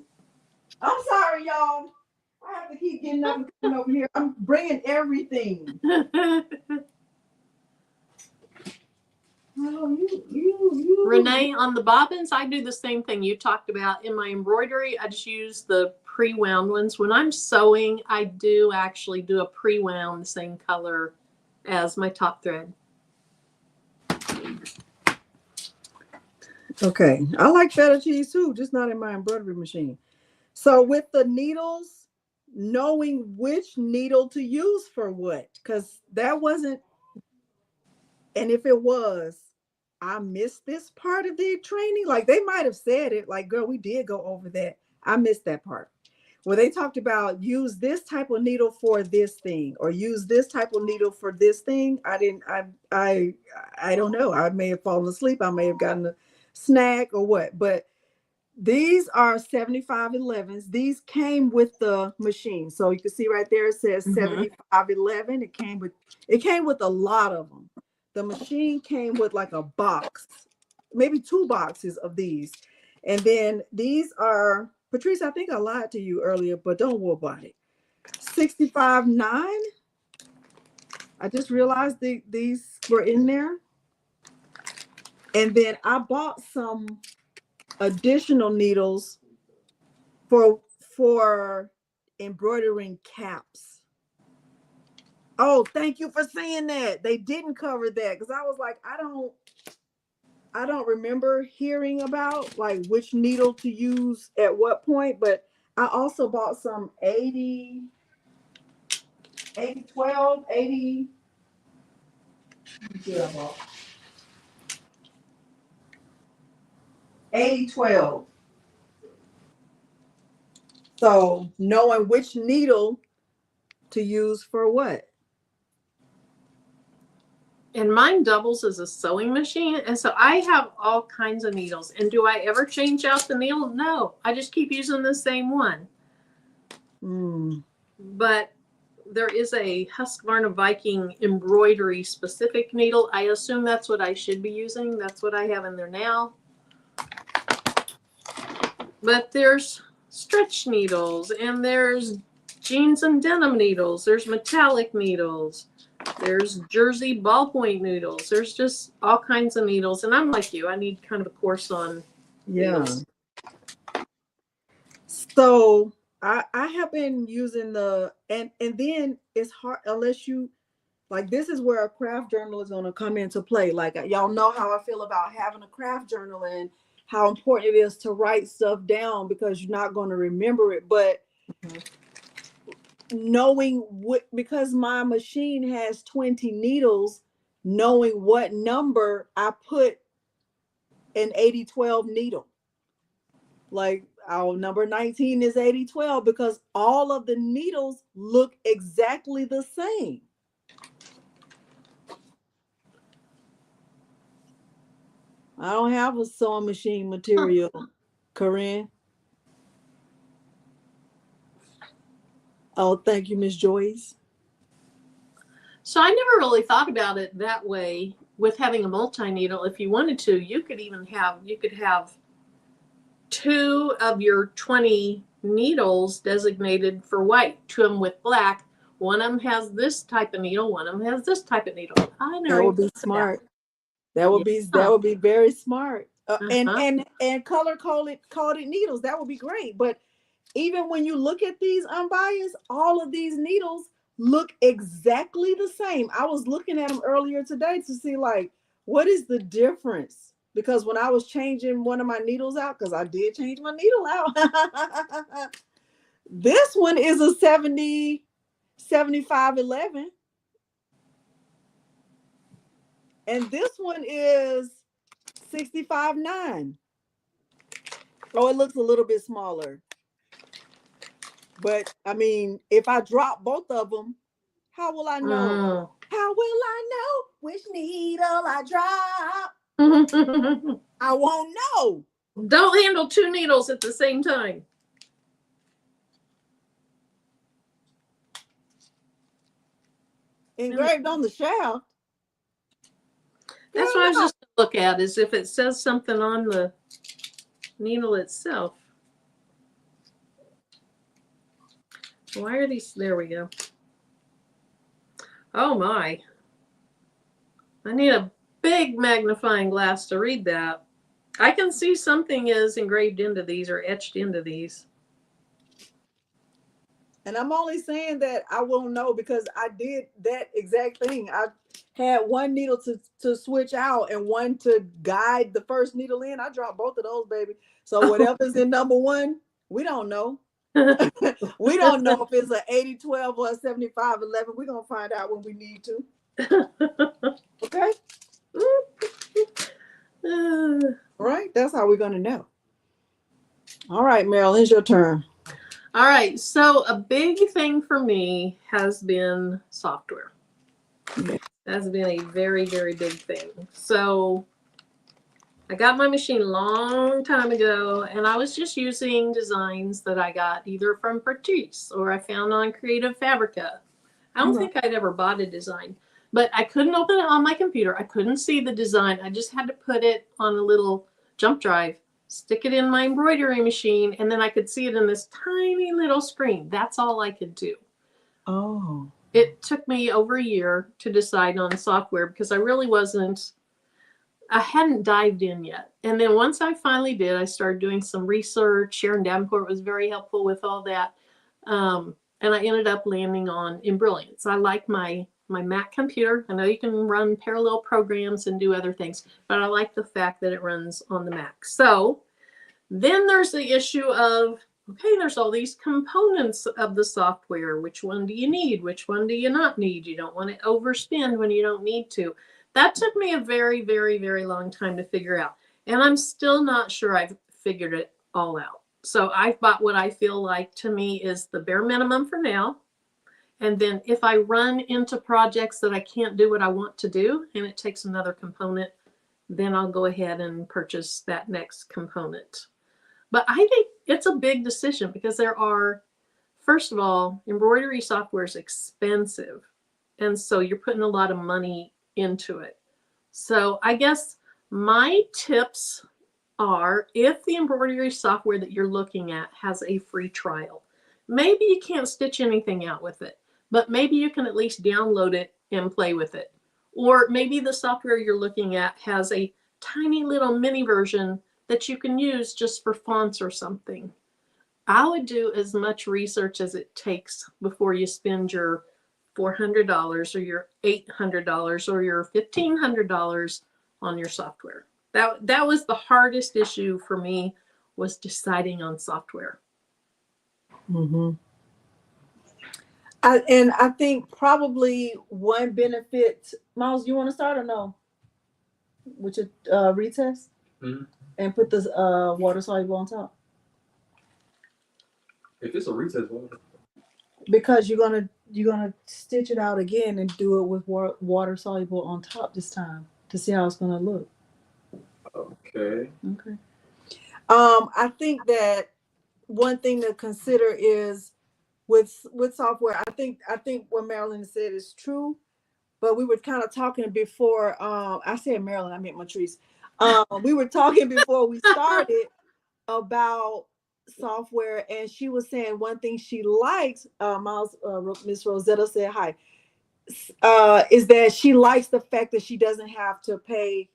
I'm sorry, y'all. I have to keep getting up and coming over here. I'm bringing everything. Oh, you. Renee, on the bobbins, I do the same thing you talked about. In my embroidery, I just use the pre-wound ones. When I'm sewing, I do actually do a pre-wound the same color as my top thread. Okay, I like feta cheese too, just not in my embroidery machine. So with the needles, knowing which needle to use for what, because that wasn't, and if it was, I missed this part of the training. Like they might have said it, like, girl, we did go over that. I missed that part where they talked about use this type of needle for this thing or use this type of needle for this thing. I don't know. I may have fallen asleep. I may have gotten a snack or what, but these are 7511s. These came with the machine. So you can see right there, it says 7511. It came with a lot of them. The machine came with like a box, maybe 2 boxes of these. And then these are, Patrice, I think I lied to you earlier, but don't worry about it. 65.9. I just realized these were in there. And then I bought some additional needles for embroidering caps. Oh, thank you for saying that. They didn't cover that because I was like, I don't remember hearing about like which needle to use at what point, but I also bought some 12, 80. Let me see what I bought. 80-12. So knowing which needle to use for what. And mine doubles as a sewing machine. And so I have all kinds of needles. And do I ever change out the needle? No. I just keep using the same one. But there is a Husqvarna Viking embroidery specific needle. I assume that's what I should be using. That's what I have in there now. But there's stretch needles, and there's jeans and denim needles. There's metallic needles. There's jersey ballpoint needles. There's just all kinds of needles. And I'm like you, I need kind of a course on needles. So I have been using and then it's hard unless you like, this is where a craft journal is going to come into play. Like, y'all know how I feel about having a craft journal and how important it is to write stuff down because you're not going to remember it. But knowing what, because my machine has 20 needles, knowing what number I put an 80-12 needle. Like, our number 19 is 80-12 because all of the needles look exactly the same. I don't have a sewing machine material, Corinne. Oh, thank you, Miss Joyce. So I never really thought about it that way with having a multi-needle. If you wanted to, you could have 2 of your 20 needles designated for white, 2 of them with black. One of them has this type of needle, one of them has this type of needle. That would be smart. That would be very smart. And color coded needles, that would be great. But even when you look at these unbiased, all of these needles look exactly the same. I was looking at them earlier today to see like what is the difference, because when I was changing one of my needles out, because I did change my needle out, this one is a 70 75-11. And this one is 65-9. Oh, it looks a little bit smaller. But I mean, if I drop both of them, how will I know? How will I know which needle I drop? I won't know. Don't handle 2 needles at the same time. Engraved on the shaft. That's what I was just look at, is if it says something on the needle itself. Why are these? There we go. Oh my. I need a big magnifying glass to read that. I can see something is engraved into these or etched into these. And I'm only saying that I won't know because I did that exact thing. I had one needle to switch out and one to guide the first needle in. I dropped both of those, baby. So whatever's in number 1, we don't know. We don't know if it's an 80-12 or a 75-11. We're going to find out when we need to. Okay? All right. That's how we're going to know. All right, Meryl, it's your turn. All right. So a big thing for me has been software. That's been a very, very big thing. So I got my machine a long time ago, and I was just using designs that I got either from Patrice or I found on Creative Fabrica. I don't think I'd ever bought a design, but I couldn't open it on my computer. I couldn't see the design. I just had to put it on a little jump drive, stick it in my embroidery machine, and then I could see it in this tiny little screen. That's all I could do. Oh. It took me over a year to decide on software because I hadn't dived in yet. And then once I finally did, I started doing some research. Sharon Davenport was very helpful with all that. and I ended up landing on Embroidery. I like my Mac computer. I know you can run parallel programs and do other things, but I like the fact that it runs on the Mac. So then there's the issue of, okay, there's all these components of the software. Which one do you need? Which one do you not need? You don't want to overspend when you don't need to. That took me a very, very, very long time to figure out. And I'm still not sure I've figured it all out. So I've bought what I feel like to me is the bare minimum for now. And then if I run into projects that I can't do what I want to do and it takes another component, then I'll go ahead and purchase that next component. But I think it's a big decision because there are, first of all, embroidery software is expensive. And so you're putting a lot of money into it. So I guess my tips are, if the embroidery software that you're looking at has a free trial, maybe you can't stitch anything out with it, but maybe you can at least download it and play with it. Or maybe the software you're looking at has a tiny little mini version that you can use just for fonts or something. I would do as much research as it takes before you spend your $400 or your $800 or your $1,500 on your software. That was the hardest issue for me, was deciding on software. Mm-hmm. I think probably one benefit, Miles, you want to start or no? With your retest? Mm-hmm. And put this water soluble on top? If it's a retest one. Because you're gonna stitch it out again and do it with water soluble on top this time to see how it's gonna look. Okay. Okay. I think that one thing to consider is with software. I think what Marilyn said is true, but we were kind of talking before. I said Marilyn, I meant Patrice. We were talking before we started about software, and she was saying one thing she likes. Miles, Miss Rosetta said hi. Is that she likes the fact that she doesn't have to pay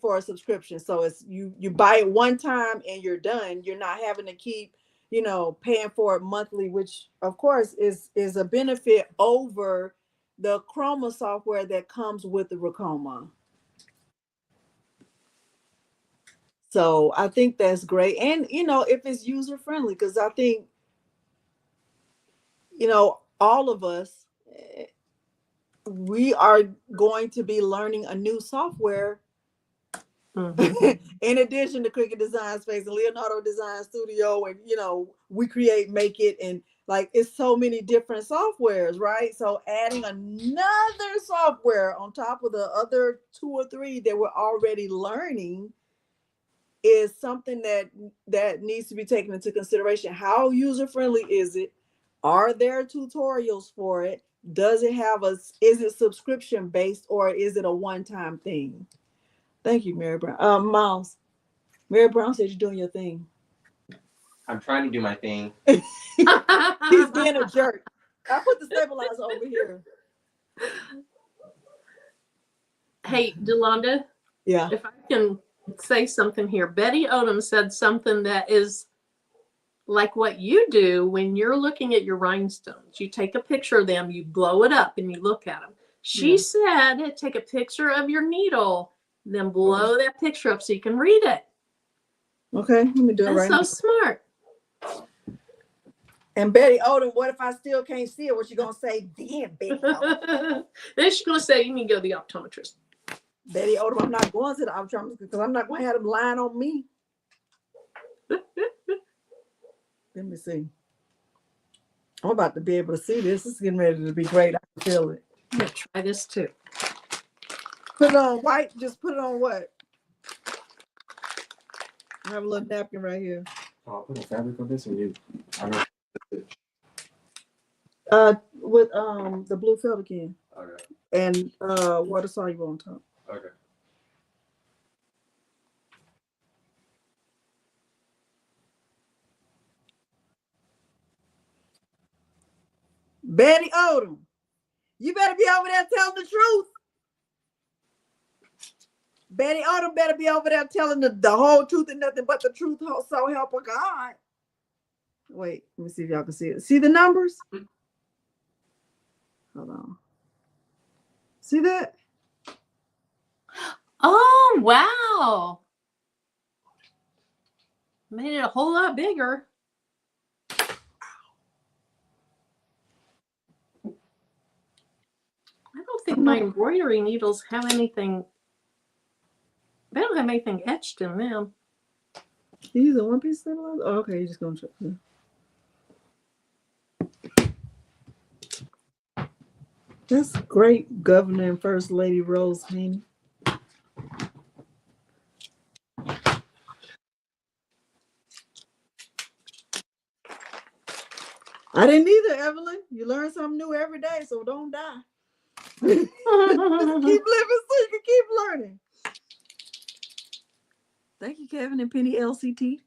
for a subscription. So it's you buy it one time and you're done. You're not having to keep, paying for it monthly, which of course is a benefit over the Chroma software that comes with the Racoma. So I think that's great. And, if it's user friendly, because I think, all of us, we are going to be learning a new software. Mm-hmm. In addition to Cricut Design Space and Leonardo Design Studio, and we create, make it, and like it's so many different softwares, right? So adding another software on top of the other 2 or 3 that we're already learning is something that needs to be taken into consideration. How user friendly is it? Are there tutorials for it? Is it subscription based, or is it a one-time thing? Thank you, Mary Brown. Miles, Mary Brown said you're doing your thing. I'm trying to do my thing. He's being a jerk. I put the stabilizer over here. Hey, Delonda. Yeah. If I can say something here. Betty Odom said something that is like what you do when you're looking at your rhinestones. You take a picture of them, you blow it up, and you look at them. She said, take a picture of your needle, then blow that picture up so you can read it. Okay, let me do it right now. That's so smart. And Betty Odom, what if I still can't see it? What you gonna say? Damn, Betty Odom. Then she's gonna say, you need to go to the optometrist. Betty Odom, I'm not going to the optometrist because I'm not going to have them lying on me. Let me see. I'm about to be able to see this. It's getting ready to be great. I can feel it. I'm gonna try this too. Put it on white. Just put it on what? I have a little napkin right here. Oh, put a fabric on this or you? I know. With the blue felt again. Okay. And water soluble on top. Okay. Betty Odom, you better be over there telling the truth. Betty Odom better be over there telling the whole truth and nothing but the truth, so help her God. Wait, let me see if y'all can see it. See the numbers? Hold on. See that? Oh, wow. Made it a whole lot bigger. I don't think my embroidery needles have anything. They don't have anything etched in them. You use a one piece stabilizer? Oh, okay, you're just gonna check. That's great, Governor and First Lady Rose Haney. I didn't either, Evelyn. You learn something new every day, so don't die. Just keep living so you can keep learning. Thank you, Kevin and Penny LCT.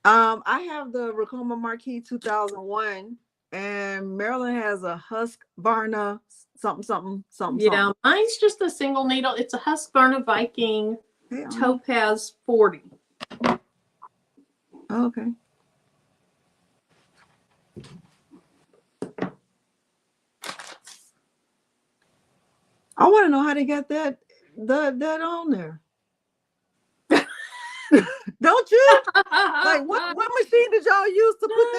I have the Racoma Marquis 2001, and Marilyn has a Husqvarna something. Yeah, mine's just a single needle. It's a Husqvarna Viking Topaz 40. Oh, okay. I want to know how they got that on there. Don't you? Like what machine did y'all use to put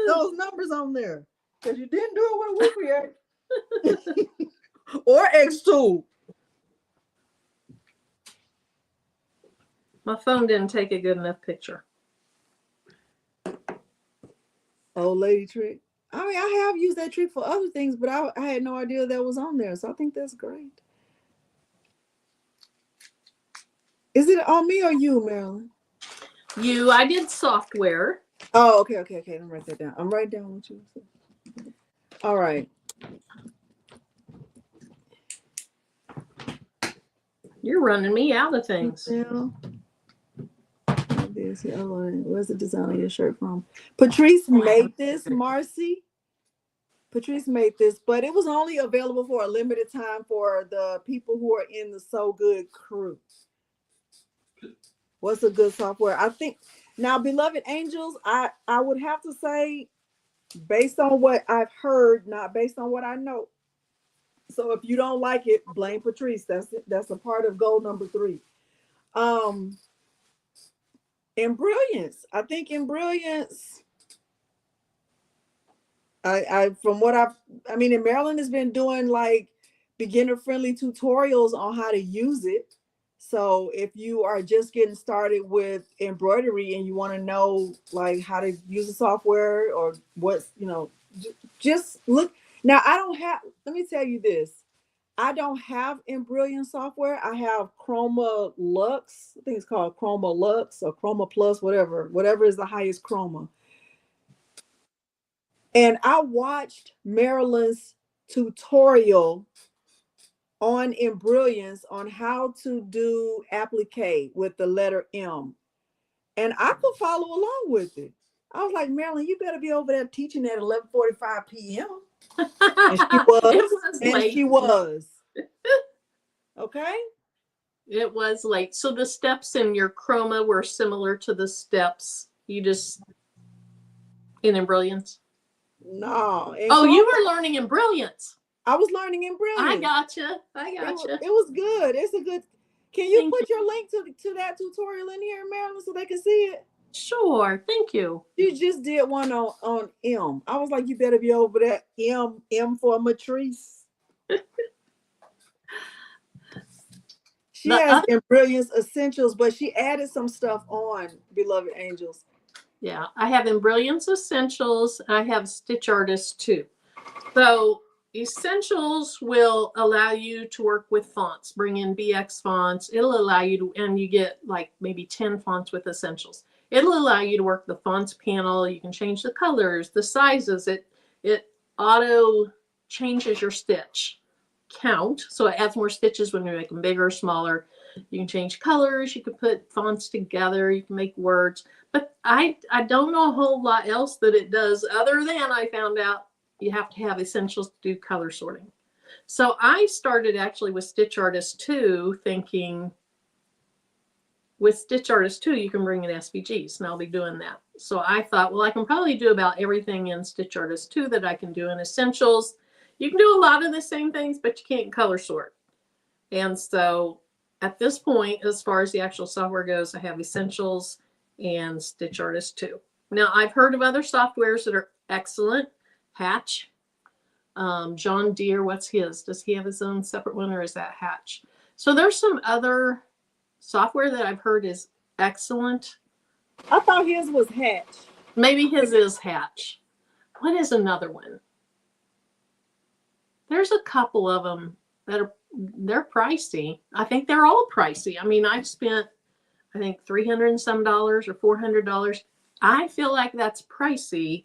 those numbers on there? Because you didn't do it with a Wii or X2. My phone didn't take a good enough picture. Old lady trick. I mean, I have used that trick for other things, but I had no idea that was on there. So I think that's great. Is it on me or you, Marilyn? You, I did software. Oh, okay. Let me write that down. I'm writing down what you said. All right. You're running me out of things. Now, where's the design of your shirt from? Patrice made this, Marcy. Patrice made this, but it was only available for a limited time for the people who are in the Sew Good crew. What's a good software? I think now, beloved angels, I would have to say, based on what I've heard, not based on what I know. So if you don't like it, blame Patrice. That's a part of goal number 3. In Brilliance, I think in Brilliance, from what I mean, in Maryland has been doing like beginner friendly tutorials on how to use it. So if you are just getting started with embroidery and you want to know like how to use the software or what's, just look. Now let me tell you this. I don't have Embroidery software. I have Chroma Lux. I think it's called Chroma Lux or Chroma Plus, whatever is the highest Chroma. And I watched Marilyn's tutorial on Embroidery on how to do applique with the letter M. And I could follow along with it. I was like, Marilyn, you better be over there teaching at 11:45 p.m. And she was. She was. Okay. It was late. So the steps in your chroma were similar to the steps you just in Embrilliance? No. Oh, you were learning in Brilliance. I was learning in Brilliance. I gotcha. It was good. It's a good. Can you put your link to that tutorial in here, Marilyn, so they can see it? Sure. Thank you. You just did one on M. I was like, you better be over there. M for Matrice. She has Embrilliance Essentials, but she added some stuff on, beloved angels. Yeah, I have Embrilliance Essentials. I have Stitch Artist too. So Essentials will allow you to work with fonts, bring in BX fonts. It'll allow you to, and you get like maybe 10 fonts with Essentials. It'll allow you to work the fonts panel. You can change the colors, the sizes. It auto changes your stitch count. So it adds more stitches when you make them bigger or smaller. You can change colors. You can put fonts together. You can make words. But I don't know a whole lot else that it does other than I found out you have to have Essentials to do color sorting. So I started actually with Stitch Artist too, thinking with Stitch Artist too, you can bring in SVGs, and I'll be doing that. So I thought, well, I can probably do about everything in Stitch Artist too that I can do in Essentials. You can do a lot of the same things, but you can't color sort. And so at this point, as far as the actual software goes, I have Essentials and Stitch Artist too. Now, I've heard of other softwares that are excellent. Hatch. John Deere, what's his? Does he have his own separate one, or is that Hatch? So there's some other software that I've heard is excellent. I thought his was Hatch. Maybe his is Hatch. What is another one? There's a couple of them that they're pricey. I think they're all pricey. I mean, I've spent, I think, $300 and some or $400. I feel like that's pricey,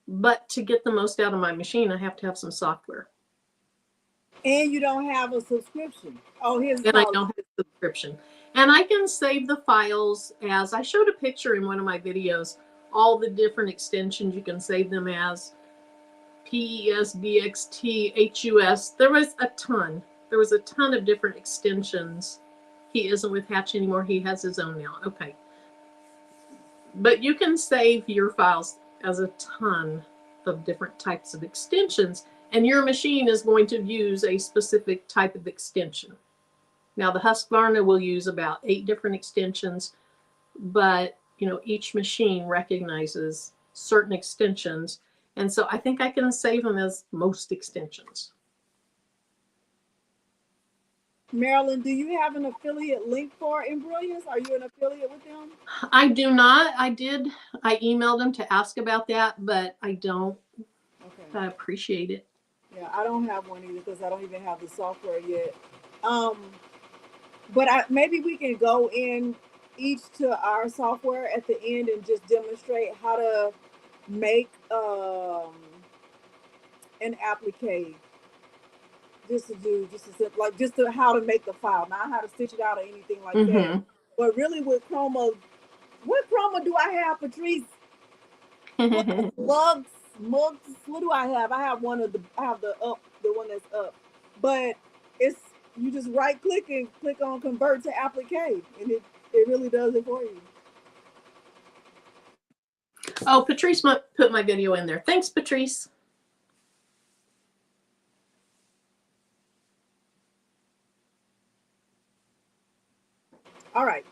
but to get the most out of my machine, I have to have some software. And you don't have a subscription. Oh, here's And I don't have a subscription. And I can save the files as, I showed a picture in one of my videos, all the different extensions you can save them as. PES, BXT, HUS. There was a ton. There was a ton of different extensions. He isn't with Hatch anymore. He has his own now. Okay. But you can save your files as a ton of different types of extensions, and your machine is going to use a specific type of extension. Now, the Husqvarna will use about 8 different extensions, but you know, each machine recognizes certain extensions. And so I think I can save them as most extensions. Marilyn, do you have an affiliate link for Embroidery? Are you an affiliate with them? I do not. I emailed them to ask about that, but I don't. Okay. I appreciate it. Yeah, I don't have one either because I don't even have the software yet. But maybe we can go in each to our software at the end and just demonstrate how to make an applique. Just to how to make the file, not how to stitch it out or anything like that. But really, with Chroma, what Chroma do I have, Patrice? Mugs. What do I have? I have the one that's up. But it's, you just right click and click on convert to applique, and it really does it for you. Oh, Patrice put my video in there. Thanks, Patrice. All right.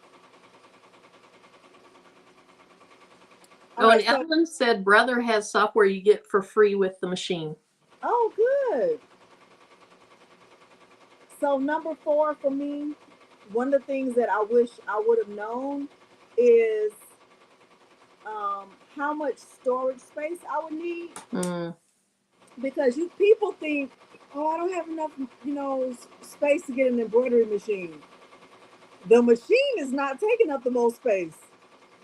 And Evelyn said brother has software you get for free with the machine. Oh, good. So number 4 for me, one of the things that I wish I would have known is how much storage space I would need. Because people think, oh, I don't have enough, space to get an embroidery machine. The machine is not taking up the most space.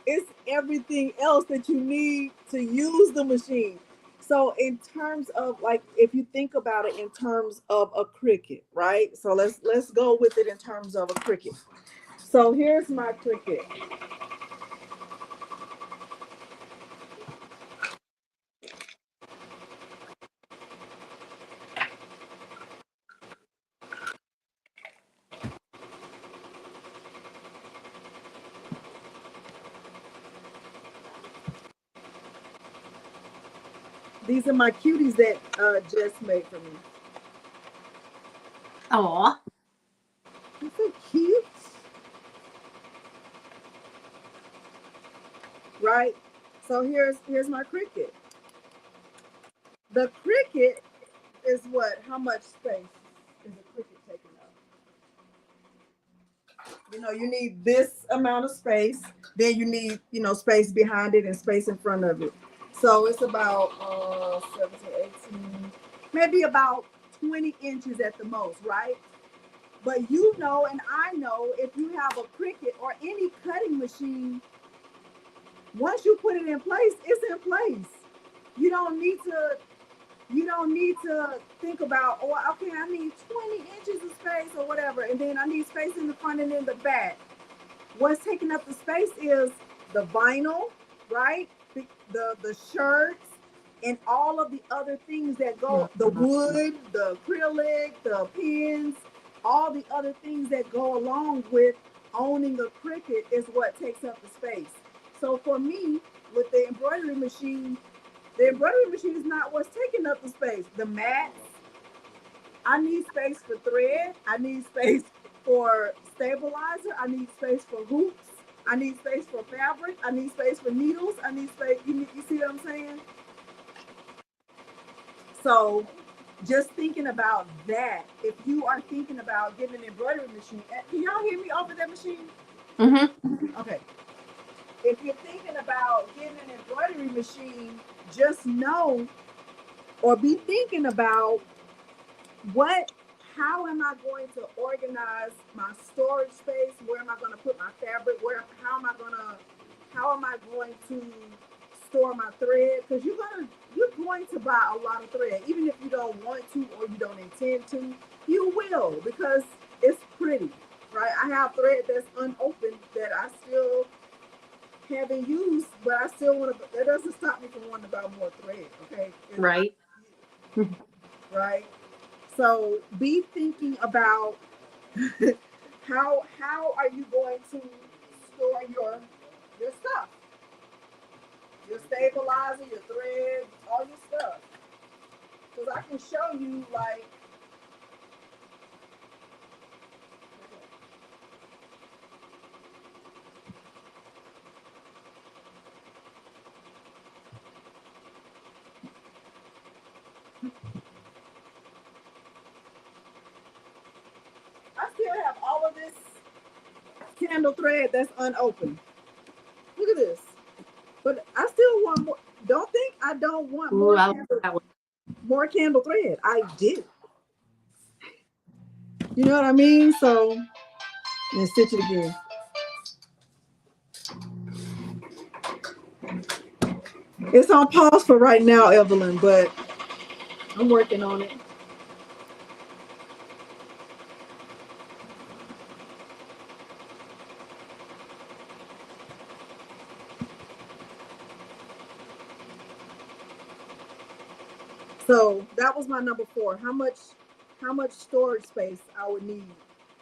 It's everything else that you need to use the machine. So in terms of, like, if you think about it in terms of a Cricut, right? So let's go with it in terms of a Cricut. So here's my Cricut. These are my cuties that Jess made for me. Aw. They're so cute. Right? So here's my Cricut. The Cricut is what? How much space is a Cricut taking up? You need this amount of space. Then you need, space behind it and space in front of it. So it's about 17, 18, maybe about 20 inches at the most, right? But and I know, if you have a Cricut or any cutting machine, once you put it in place, it's in place. You don't need to think about, oh, okay, I need 20 inches of space or whatever, and then I need space in the front and in the back. What's taking up the space is the vinyl, right? The shirts and all of the other things that go, the wood, the acrylic, the pins, all the other things that go along with owning a Cricut is what takes up the space. So for me, with the embroidery machine is not what's taking up the space. The mats, I need space for thread. I need space for stabilizer. I need space for hoops. I need space for fabric. I need space for needles. I need space. You see what I'm saying? So just thinking about that, if you are thinking about getting an embroidery machine, can y'all hear me over that machine? Mm-hmm. Okay. If you're thinking about getting an embroidery machine, just know or be thinking about how am I going to organize my storage space? Where am I going to put my fabric? How am I going to store my thread? Because you're going to buy a lot of thread, even if you don't want to or you don't intend to. You will, because it's pretty, right? I have thread that's unopened that I still haven't used, but I still want to. That doesn't stop me from wanting to buy more thread. Okay, Right. Right. So be thinking about how are you going to store your stuff, your stabilizer, your thread, all your stuff. Because I can show you like. I still have all of this candle thread that's unopened. Look at this. But I still want more. Don't think I don't want Ooh, I like that one. more candle thread. I do. You know what I mean? So let's stitch it again. It's on pause for right now, Evelyn, but I'm working on it. So that was my number 4. How much storage space I would need.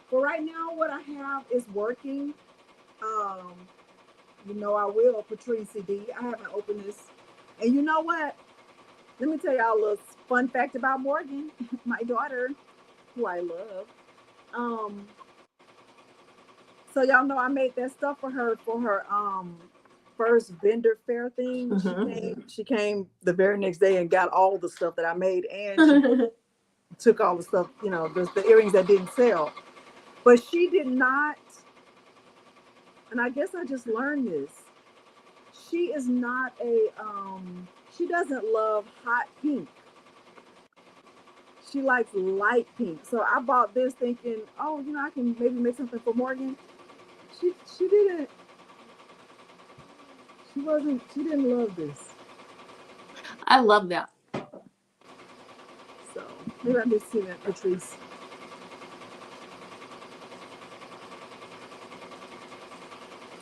For right now, what I have is working. I will, Patrice D. I haven't opened this. And you know what? Let me tell y'all a little fun fact about Morgan, my daughter, who I love. So y'all know I made that stuff for her first vendor fair thing. Mm-hmm. She came the very next day and got all the stuff that I made, and she took all the stuff, the earrings that didn't sell. But she did not, and I guess I just learned this. She is not she doesn't love hot pink. She likes light pink. So I bought this thinking, oh, I can maybe make something for Morgan. She didn't. She didn't love this. I love that. So maybe I need to see that, Patrice.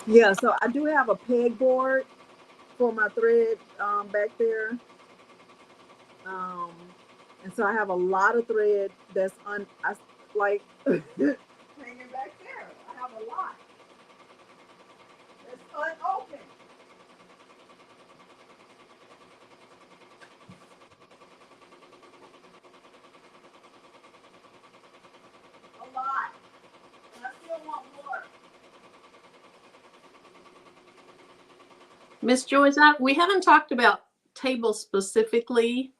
Yeah, so I do have a pegboard for my thread back there. And so I have a lot of thread that's hanging back there. I have a lot. It's unopened. A lot. And I still want more. Miss Joyce, we haven't talked about tables specifically,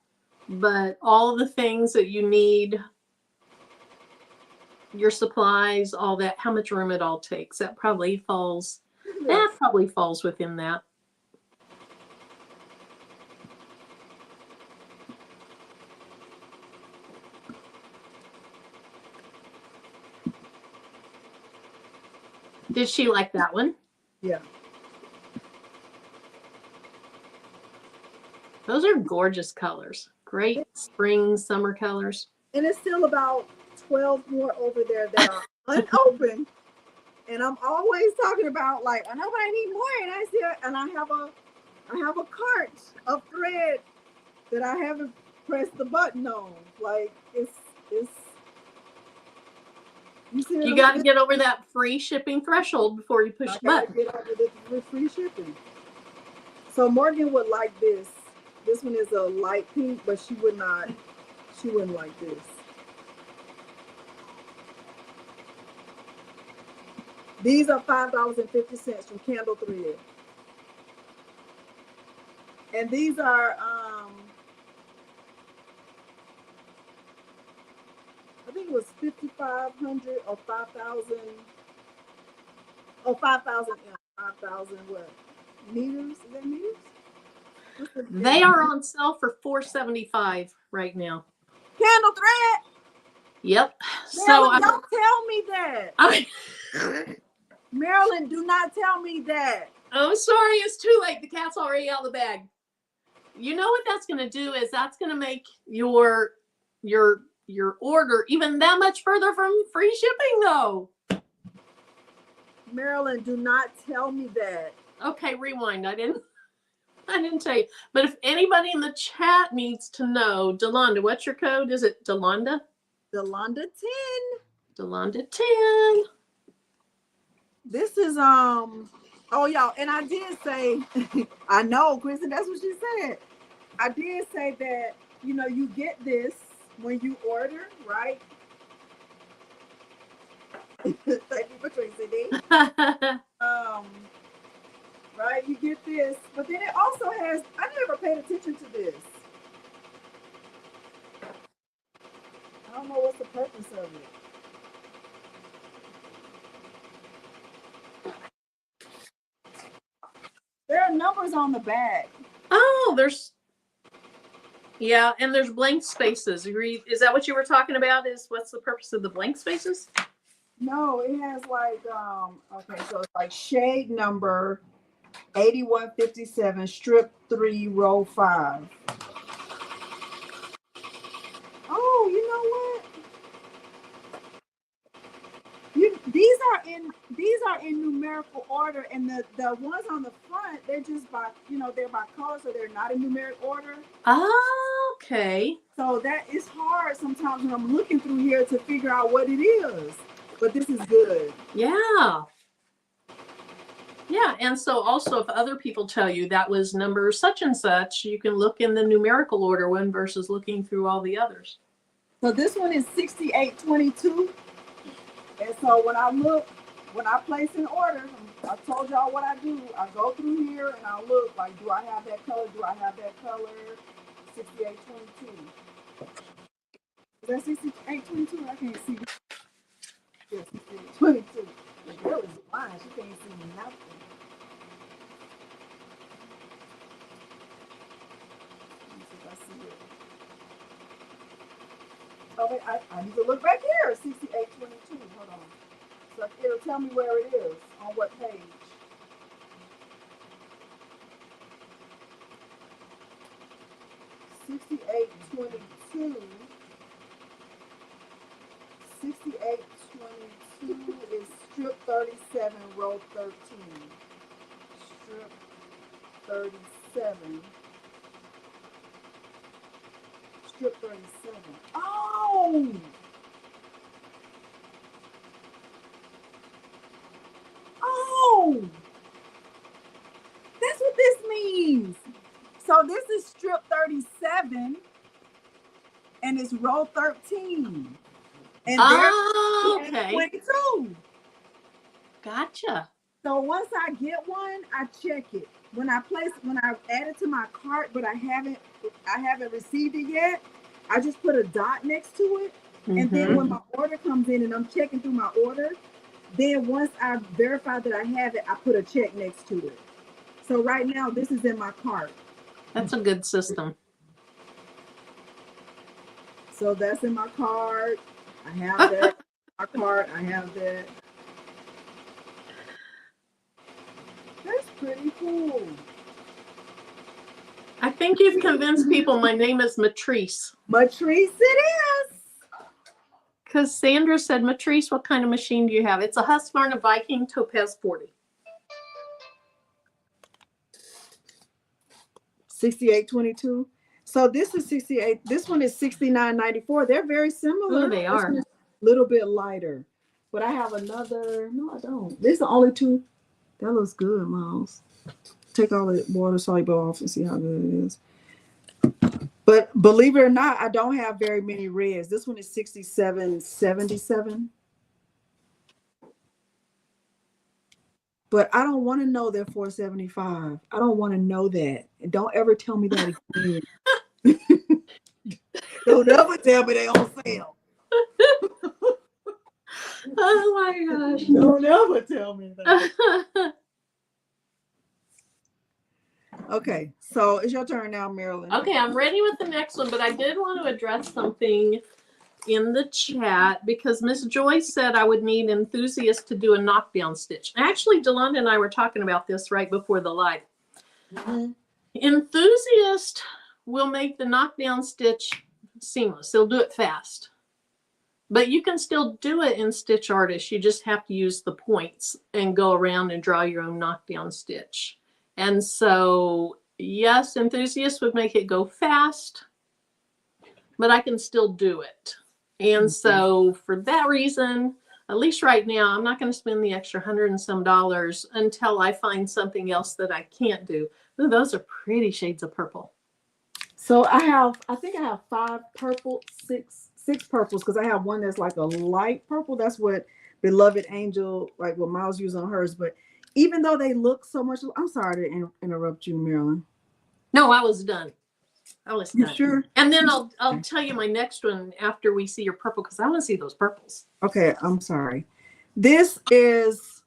but all the things that you need, your supplies, all that, how much room it all takes, that probably falls within that. Did she like that one? Yeah. Those are gorgeous colors. Great spring, summer colors. And it's still about 12 more over there that are unopened. And I'm always talking about I know, but I need more. And I have a cart of thread that I haven't pressed the button on. It's You see You got to get over that free shipping threshold before you push I the gotta button. get over this with free shipping. So Morgan would like this. This one is a light pink, but she wouldn't like this. These are $5.50 from Candle Thread. And these are I think it was 5,500 or 5,000. Oh, 5,000 what? Meters? Is that meters? They are on sale for $4.75 right now. Candle Thread. Yep. Marilyn, don't tell me that. I Marilyn, do not tell me that. I'm sorry, it's too late. The cat's already out of the bag. You know what that's going to do is that's going to make your order even that much further from free shipping, though. Marilyn, do not tell me that. Okay, rewind. I didn't tell you. But if anybody in the chat needs to know, Delonda, what's your code? Is it Delonda? Delonda 10. Delonda 10. This is oh y'all, and I did say I know, Kristen, that's what she said. I did say that, you know, you get this when you order, right? Thank you, Patrice and I. Right, you get this, but then it also has, I never paid attention to this. I don't know what's the purpose of it. There are numbers on the back. Oh, yeah, and there's blank spaces. Is that what you were talking about? What's the purpose of the blank spaces? No, it has like okay, so it's like shade number 8157, strip 3, row 5. Oh, you know what? These are in numerical order, and the ones on the front, they're just by, you know, they're by color, so they're not in numeric order. Oh, okay. So that is hard sometimes when I'm looking through here to figure out what it is. But this is good. Yeah. Yeah, and so also if other people tell you that was number such and such, you can look in the numerical order one versus looking through all the others. So this one is 6822. And so when I place an order, I told y'all what I do. I go through here and I look, like, do I have that color? Do I have that color? 6822. Is that 6822? I can't see. Yeah, 6822. The girl is blind. She can't see nothing. Let me see if I see it. Oh, wait, I need to look back here. 6822. Hold on. So it'll tell me where it is, on what page. $68.22. $68.22 is strip 37, row 13. Strip 37. Strip 37. Oh! Oh! That's what this means. So this is strip 37 and it's row 13. And okay. 22. Gotcha. So once I get one, I check it. When I add it to my cart, but I haven't received it yet, I just put a dot next to it. Mm-hmm. And then when my order comes in and I'm checking through my order, then once I verify that I have it, I put a check next to it. So right now, this is in my cart. That's a good system. So that's in my cart. I have that. My cart, I have that. That's pretty cool. I think you've convinced people my name is Patrice. Patrice it is. Because Sandra said, Patrice, what kind of machine do you have? It's a Husqvarna Viking Topaz 40. 6822. So this is 68. This one is 69.94. They're very similar. Oh, they are. A little bit lighter. But I have another. No, I don't. These are the only two. That looks good, Miles. Take all the water soluble off and see how good it is. But believe it or not, I don't have very many reds. This one is 67.77. But I don't want to know they're $4.75. I don't want to know that. And don't ever tell me that again. Don't ever tell me they on sale. Oh my gosh. Don't ever tell me that. Okay, so it's your turn now, Marilyn. Okay, I'm ready with the next one, but I did want to address something in the chat because Miss Joyce said I would need enthusiasts to do a knockdown stitch. Actually, Delonda and I were talking about this right before the live. Mm-hmm. Enthusiast will make the knockdown stitch seamless. They'll do it fast. But you can still do it in Stitch Artist. You just have to use the points and go around and draw your own knockdown stitch. And so, yes, enthusiasts would make it go fast, but I can still do it. And so for that reason, at least right now, I'm not going to spend the extra $100 and some until I find something else that I can't do. Ooh, those are pretty shades of purple. So I think I have 5 purple, six purples, because I have one that's like a light purple. That's what Beloved Angel, like what Miles used on hers. But even though they look so much, I'm sorry to interrupt you, Marilyn. No, I was done. I was done. You sure? And then I'll tell you my next one after we see your purple, because I want to see those purples. Okay, I'm sorry. This is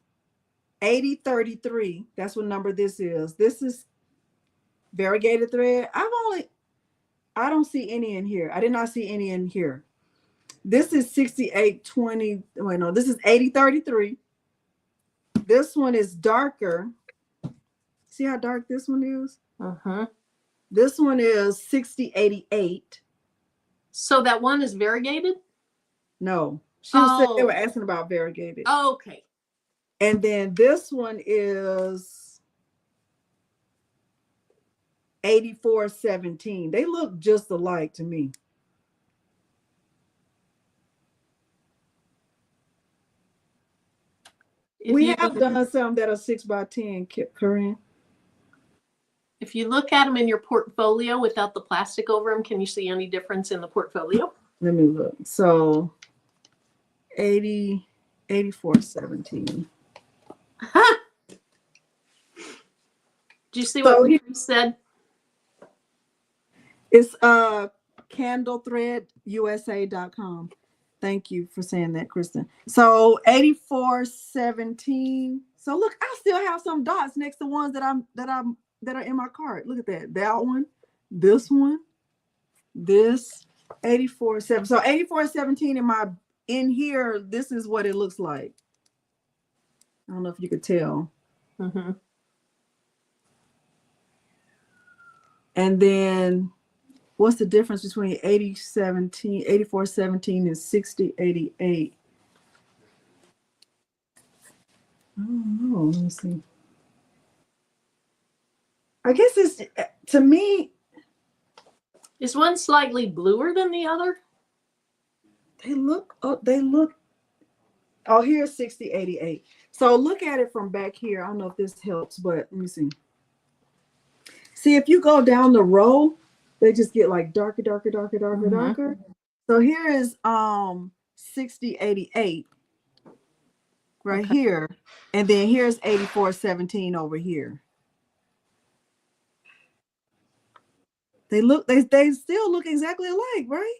8033. That's what number this is. This is variegated thread. I don't see any in here. I did not see any in here. This is 6820. Wait, no, this is 8033. This one is darker. See how dark this one is? Uh-huh. This one is 6088. So that one is variegated? No. She said they were asking about variegated. Oh, okay. And then this one is 8417. They look just alike to me. We have done some that are 6x10, Corinne. If you look at them in your portfolio without the plastic over them, can you see any difference in the portfolio? Let me look. So 8417. Huh. Do you see what he said? It's candlethreadusa.com. Thank you for saying that, Kristen. So 8417. So look, I still have some dots next to ones that are in my cart. Look at that. That one, this, 8417. So 8417 in here, this is what it looks like. I don't know if you could tell. Mm-hmm. And then what's the difference between 8417 and 6088? I don't know. Let me see. I guess it's, to me, Is one slightly bluer than the other? they look, here's 6088. So look at it from back here. I don't know if this helps, but let me see. See, if you go down the row, they just get like darker. So here is 6088 right here, and then here's 8417 over here. They still look exactly alike, right?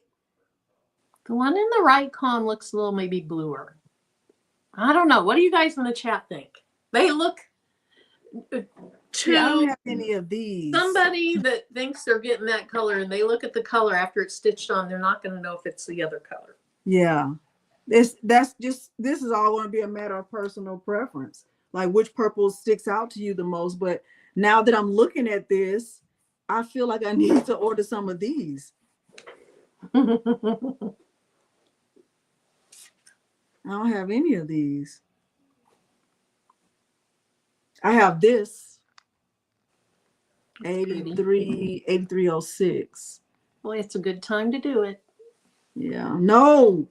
The one in the right column looks a little maybe bluer. I don't know. What do you guys in the chat think? They look I don't have any of these. Somebody that thinks they're getting that color and they look at the color after it's stitched on, they're not going to know if it's the other color. Yeah. This is all going to be a matter of personal preference, like which purple sticks out to you the most. But now that I'm looking at this, I feel like I need to order some of these. I don't have any of these. I have this 8306. Boy, it's a good time to do it. Yeah. No.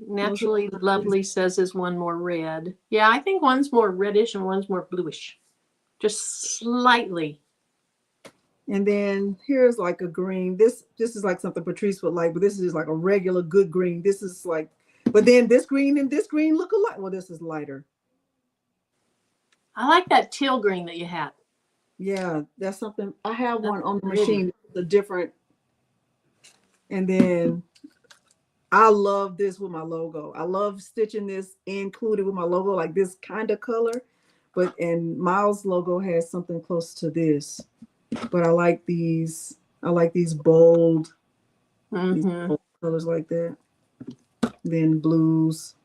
Naturally Lovely says is one more red. Yeah, I think one's more reddish and one's more bluish. Just slightly. And then here's like a green. This is like something Patrice would like, but this is like a regular good green. This is like, but then this green and this green look alike. Well, this is lighter. I like that teal green that you had. Yeah, that's something. I have That's one on the pretty. machine. It's a different. And then I love this with my logo. I love stitching this included with my logo, like this kind of color. But and Miles' logo has something close to this. But I like these. I like these bold, these bold colors like that. Then blues.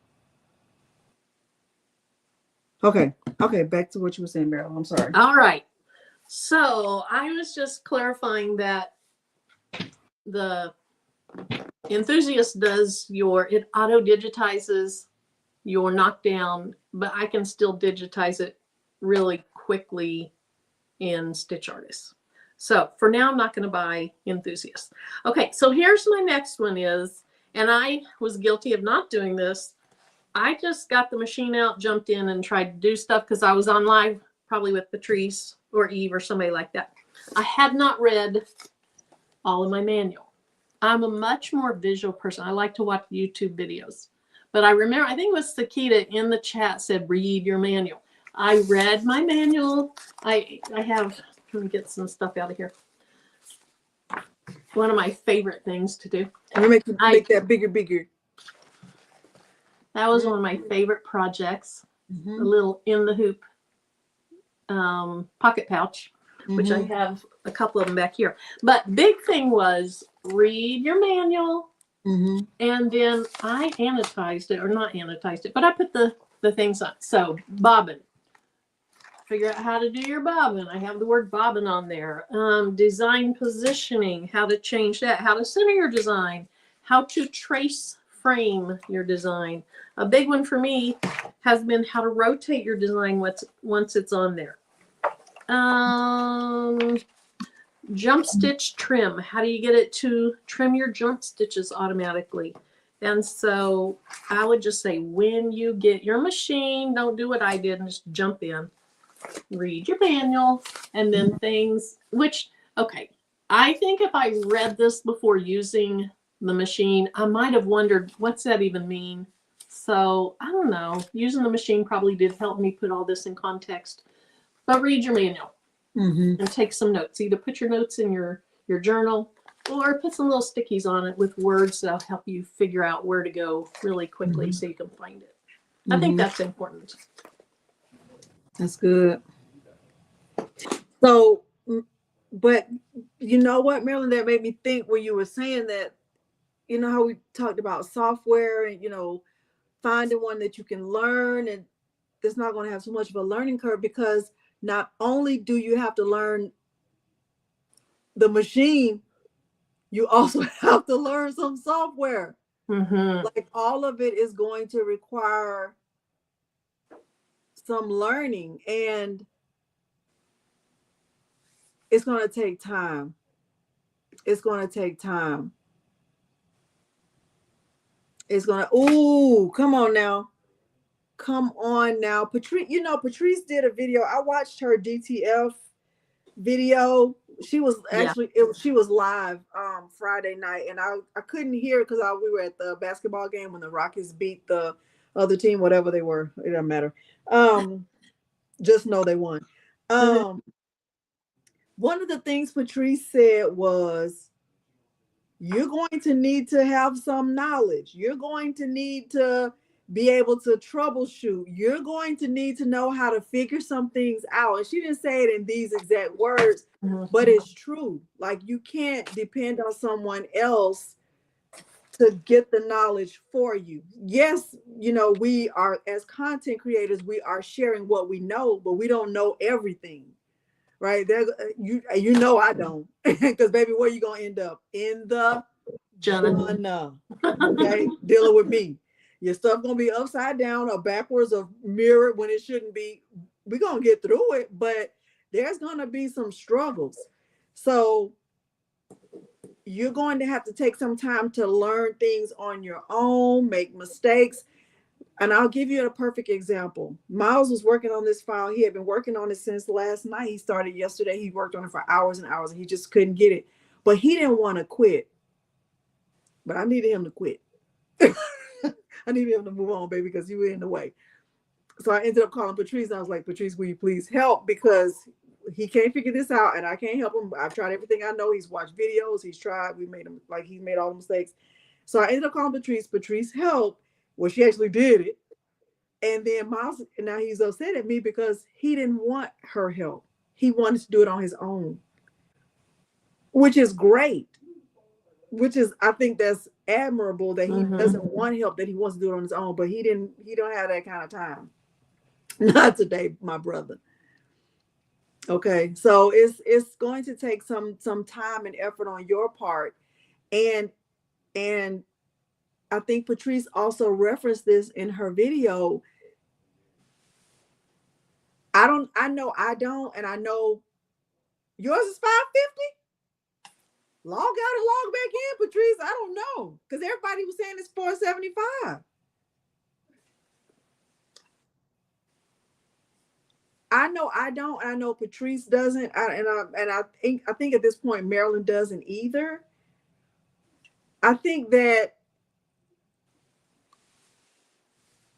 Okay. Okay. Back to what you were saying, Meryl. I'm sorry. All right. So I was just clarifying that the Enthusiast does it auto digitizes your knockdown, but I can still digitize it really quickly in Stitch Artist. So for now, I'm not going to buy Enthusiast. Okay, so here's my next one is, and I was guilty of not doing this. I just got the machine out, jumped in and tried to do stuff because I was on live probably with Patrice or Eve or somebody like that. I had not read all of my manual. I'm a much more visual person. I like to watch YouTube videos. But I remember, I think it was Sakita in the chat said, read your manual. I read my manual. I have, let me get some stuff out of here. One of my favorite things to do. And make that bigger. That was one of my favorite projects. A little in the hoop pocket pouch, which I have a couple of them back here. But big thing was read your manual, and then I annotated it, or not annotated it, but I put the things on. So bobbin, figure out how to do your bobbin. I have the word bobbin on there. Design positioning, how to change that, how to center your design, how to trace frame your design. A big one for me has been how to rotate your design once it's on there. Jump stitch trim. How do you get it to trim your jump stitches automatically? And so I would just say, when you get your machine, don't do what I did and just jump in. Read your manual, and then things, which, okay, I think if I read this before using the machine, I might have wondered, what's that even mean? So I don't know. Using the machine probably did help me put all this in context. But read your manual and take some notes. Either put your notes in your journal or put some little stickies on it with words that'll help you figure out where to go really quickly so you can find it. I think that's important. That's good. So, but you know what, Marilyn, that made me think when you were saying that, you know how we talked about software and, you know, finding one that you can learn and it's not going to have so much of a learning curve, because not only do you have to learn the machine, you also have to learn some software. Like all of it is going to require some learning, and it's going to take time. It's going to take time. It's going to, ooh, come on now. Come on now. Patrice, you know, Patrice did a video. I watched her DTF video. She was actually, she was live Friday night, and I couldn't hear because we were at the basketball game when the Rockets beat the other team, whatever they were. It doesn't matter. Just know they won. One of the things Patrice said was, you're going to need to have some knowledge. You're going to need to be able to troubleshoot. You're going to need to know how to figure some things out. And she didn't say it in these exact words, but it's true. Like, you can't depend on someone else to get the knowledge for you. Yes, you know, we are, as content creators, we are sharing what we know, but we don't know everything. Right there, you know I don't, because baby, where you gonna end up? In the Jana, okay? Dealing with me. Your stuff gonna be upside down or backwards or mirrored when it shouldn't be. We're gonna get through it, but there's gonna be some struggles. So you're going to have to take some time to learn things on your own, make mistakes. And I'll give you a perfect example. Miles was working on this file. He had been working on it since last night. He started yesterday. He worked on it for hours and hours, and he just couldn't get it. But he didn't want to quit. But I needed him to quit. I needed him to move on, baby, because you were in the way. So I ended up calling Patrice. I was like, Patrice, will you please help? Because he can't figure this out, and I can't help him. I've tried everything I know. He's watched videos. He's tried. We made him, like, he made all the mistakes. So I ended up calling Patrice. Patrice helped. Well, she actually did it. And then Miles, now he's upset at me because he didn't want her help. He wanted to do it on his own, which is great. Which is, I think that's admirable that he doesn't want help, that he wants to do it on his own, but he don't have that kind of time. Not today, my brother. Okay, so it's going to take some time and effort on your part. And I think Patrice also referenced this in her video. I know I don't, and I know yours is $550. Log out and log back in, Patrice. I don't know, because everybody was saying it's $475. I know I don't. I know Patrice doesn't. I think at this point Marilyn doesn't either. I think that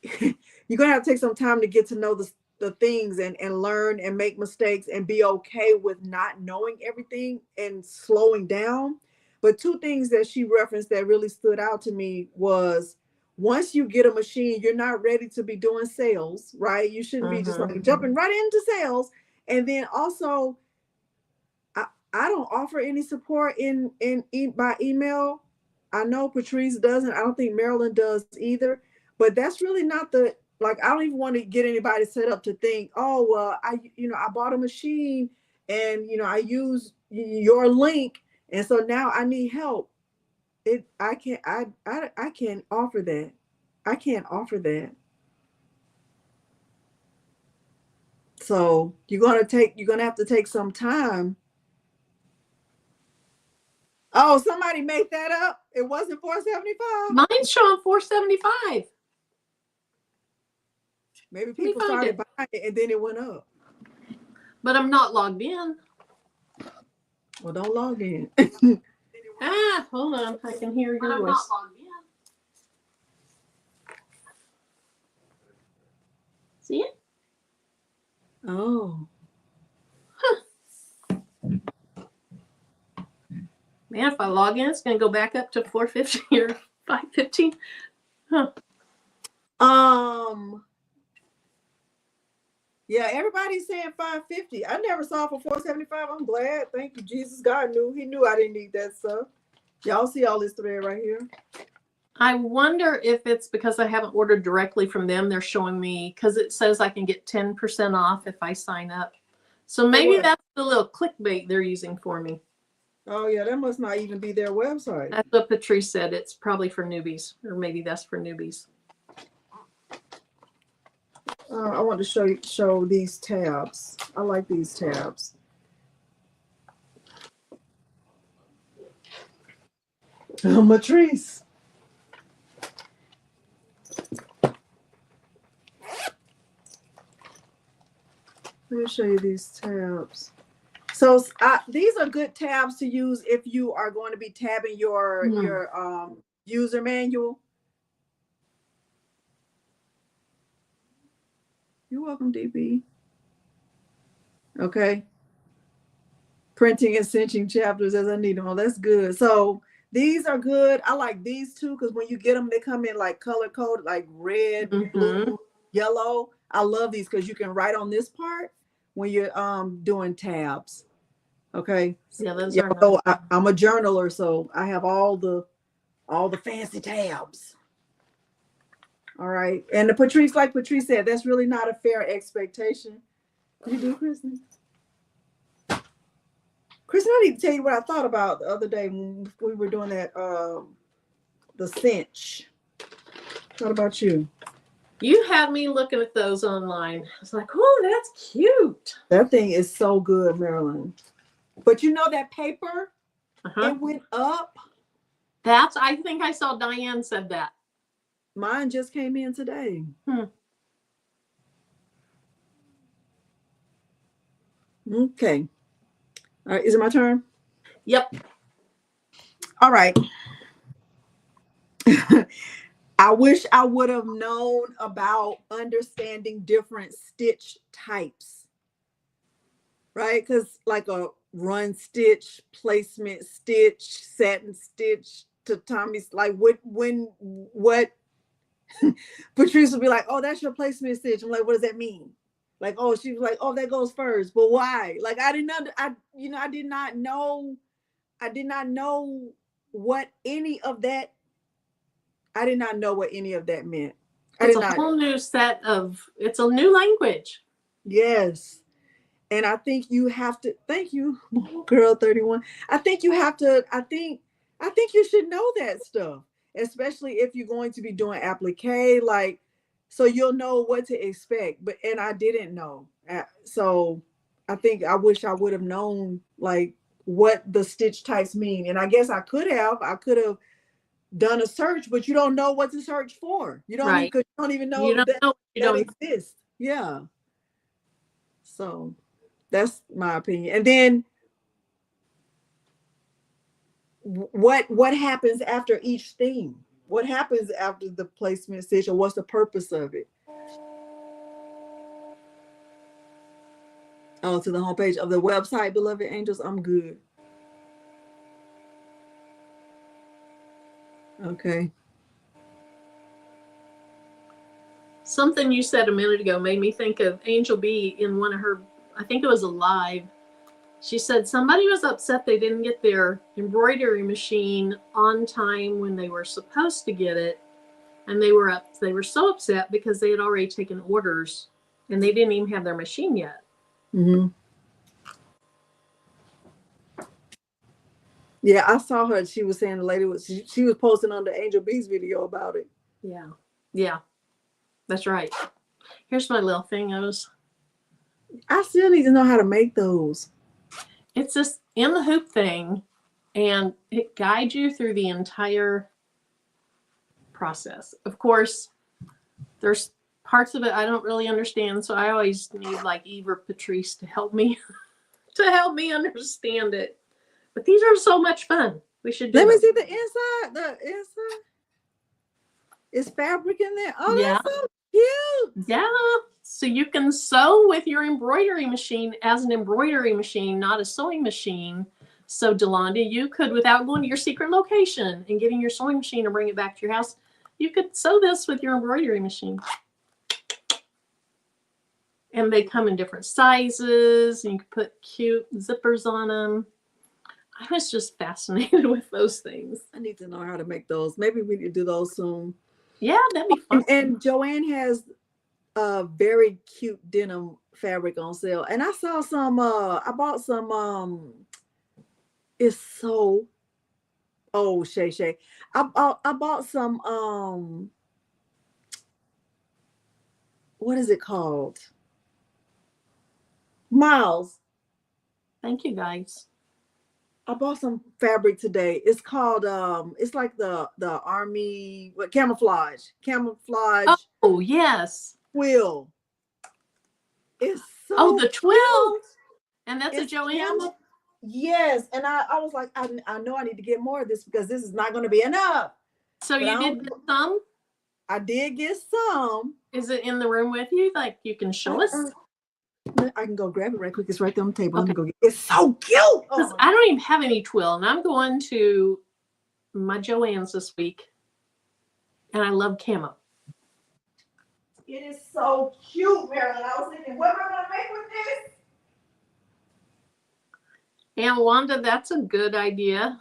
you're gonna have to take some time to get to know the things and learn and make mistakes and be okay with not knowing everything and slowing down. But two things that she referenced that really stood out to me was, once you get a machine, you're not ready to be doing sales, right? You shouldn't be just like jumping right into sales. And then also, I don't offer any support by email. I know Patrice doesn't. I don't think Marilyn does either. But that's really not I don't even want to get anybody set up to think, oh, well, I bought a machine and, I use your link. And so now I need help. I can't offer that. I can't offer that. So you're going to have to take some time. Oh, somebody made that up. It wasn't $475. Mine's showing $475. Maybe people started buying it and then it went up. But I'm not logged in. Well, don't log in. Hold on. I can hear your voice. See it? Oh. Man, if I log in, it's going to go back up to 450 or 515. Huh. Yeah, everybody's saying 550. I never saw for 475. I'm glad. Thank you, Jesus. God knew. He knew I didn't need that stuff. Y'all see all this thread right here? I wonder if it's because I haven't ordered directly from them. They're showing me, because it says I can get 10% off if I sign up. So maybe that's the little clickbait they're using for me. Oh, yeah, that must not even be their website. That's what Patrice said. It's probably for newbies, or maybe that's for newbies. I want to show these tabs. I like these tabs. Patrice. Let me show you these tabs. So these are good tabs to use if you are going to be tabbing your user manual. You're welcome, DB. Okay. Printing and cinching chapters as I need them. Oh, that's good. So these are good. I like these too, because when you get them, they come in like color coded, like red, blue, yellow. I love these because you can write on this part when you're doing tabs. Okay. Yeah, those are nice. I'm a journaler, so I have all the fancy tabs. All right. And the Patrice, like Patrice said, that's really not a fair expectation. What you do, Kristen? Kristen, I need to tell you what I thought about the other day when we were doing that, the cinch. What about you? You had me looking at those online. I was like, oh, that's cute. That thing is so good, Marilyn. But you know that paper, Uh-huh. It went up. I think I saw Diane said that. Mine just came in today. Okay. All right. Is it my turn? Yep. All right. I wish I would have known about understanding different stitch types, right? Because like a run stitch, placement stitch, satin stitch, tatami, like what Patrice would be like, oh, that's your placement stitch. I'm like, what does that mean? Like, oh, she was like, oh, that goes first, but why? Like, I did not know what any of that. I did not know what any of that meant. It's a whole new set of, it's a new language. Yes. And I think you have to, thank you, girl 31. I think you you should know that stuff, especially if you're going to be doing applique, like, so you'll know what to expect. And I didn't know. So I wish I would have known like what the stitch types mean. And I guess I could have done a search, but you don't know what to search for. You don't even know that exists. Yeah. So that's my opinion. And then what happens after each thing? What happens after the placement stitch, or what's the purpose of it? Oh, to the homepage of the website, Beloved Angels. I'm good. Okay. Something you said a minute ago made me think of Angel B in one of her, I think it was a live. She said somebody was upset they didn't get their embroidery machine on time when they were supposed to get it. And they were so upset because they had already taken orders and they didn't even have their machine yet. Mm-hmm. Yeah, I saw her. She was saying the lady she was posting on the Angel B's video about it. Yeah. Yeah. That's right. Here's my little thing. I still need to know how to make those. It's this in the hoop thing, and it guides you through the entire process. Of course, there's parts of it I don't really understand, so I always need like Eve or Patrice to help me understand it. But these are so much fun. We should do Let me them. see the inside. The inside. Is fabric in there? Oh, yeah. That's so cute. Yeah. So you can sew with your embroidery machine as an embroidery machine, not a sewing machine. So Delonda, you could, without going to your secret location and getting your sewing machine and bring it back to your house, you could sew this with your embroidery machine. And they come in different sizes, and you can put cute zippers on them. I was just fascinated with those things. I need to know how to make those. Maybe we need to do those soon. Yeah, that'd be fun. And Joanne has a very cute denim fabric on sale. And I saw some, I bought some, it's so, oh, Shay. I bought some, what is it called? Miles. Thank you, guys. I bought some fabric today. It's called it's like the army camouflage. Oh yes. Twill. It's so the twill. Cute. And that's a Joanne. Yes, and I was like, I know I need to get more of this because this is not going to be enough. So you did get some? I did get some. Is it in the room with you? Like you can show us? I can go grab it right quick. It's right there on the table. Okay. Let me go get it. It's so cute. Because I don't even have any twill, and I'm going to my Joann's this week, and I love camo. It is so cute, Marilyn. I was thinking, what am I going to make with this? And Wanda, that's a good idea.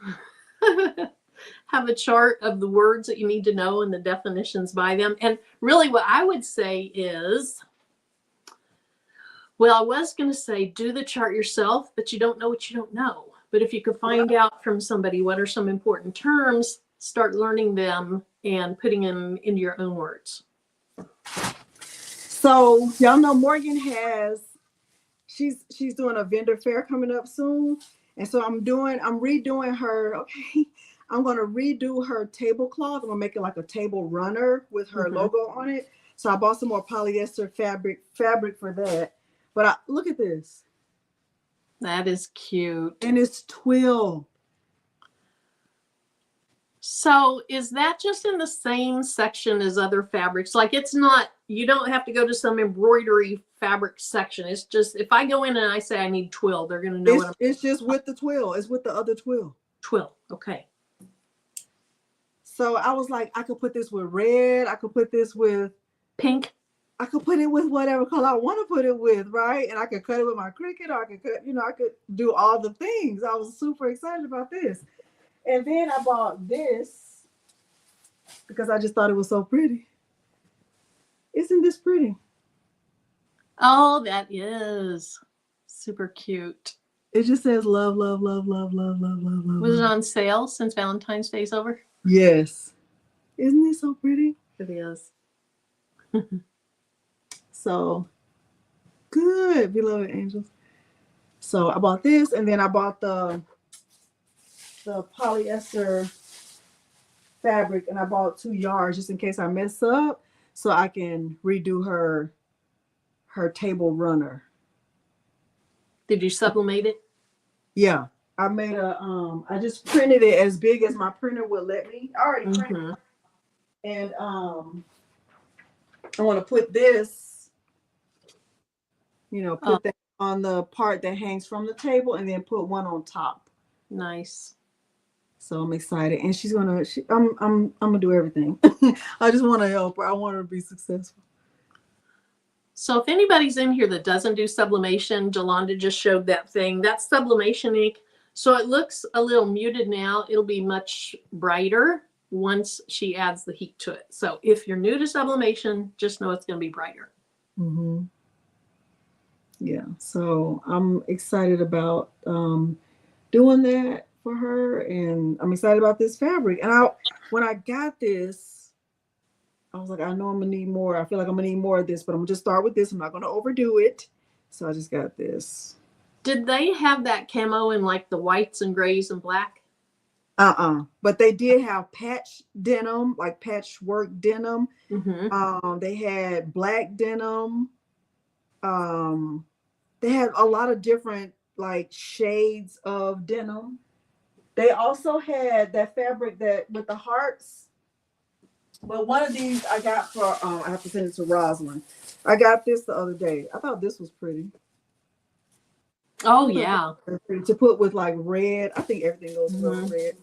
Have a chart of the words that you need to know and the definitions by them. And really what I would say is, well, I was going to say do the chart yourself, but you don't know what you don't know. But if you could find out from somebody what are some important terms, start learning them and putting them into your own words. So y'all know Morgan she's doing a vendor fair coming up soon. And so I'm redoing her. Okay. I'm going to redo her tablecloth. I'm going to make it like a table runner with her logo on it. So I bought some more polyester fabric for that. But look at this. That is cute. And it's twill. So is that just in the same section as other fabrics? Like it's not, you don't have to go to some embroidery fabric section. It's just, if I go in and I say I need twill, they're going to know It's just with the twill. It's with the other twill. Twill. Okay. So I was like, I could put this with red. I could put this with pink. I could put it with whatever color I want to put it with, right? And I could cut it with my Cricut, or I could cut, I could do all the things. I was super excited about this. And then I bought this because I just thought it was so pretty. Isn't this pretty? Oh, that is super cute. It just says love, love, love, love, love, love, love, love. Was it on sale since Valentine's Day's over? Yes. Isn't it so pretty? It is. So good, beloved angels. So I bought this, and then I bought the polyester fabric, and I bought 2 yards just in case I mess up, so I can redo her table runner. Did you sublimate it? Yeah, I made I just printed it as big as my printer would let me. I already printed, and I want to put this. Put that on the part that hangs from the table, and then put one on top. Nice. So I'm excited, and I'm gonna do everything. I just want to help her. I want her to be successful. So if anybody's in here that doesn't do sublimation, Delonda just showed that thing. That's sublimation ink. So it looks a little muted now. It'll be much brighter once she adds the heat to it. So if you're new to sublimation, just know it's going to be brighter. Mm-hmm. Yeah, so I'm excited about doing that for her, and I'm excited about this fabric. And when I got this, I was like, I know I'm gonna need more. I feel like I'm gonna need more of this, but I'm gonna just start with this. I'm not gonna overdo it. So I just got this. Did they have that camo in like the whites and grays and black? But they did have patch denim, like patchwork denim. They had black denim. They had a lot of different like shades of denim. They also had that fabric that with the hearts. But one of these I got for I have to send it to Rosalind. I got this the other day. I thought this was pretty. Oh yeah. To put with like red. I think everything goes well with red.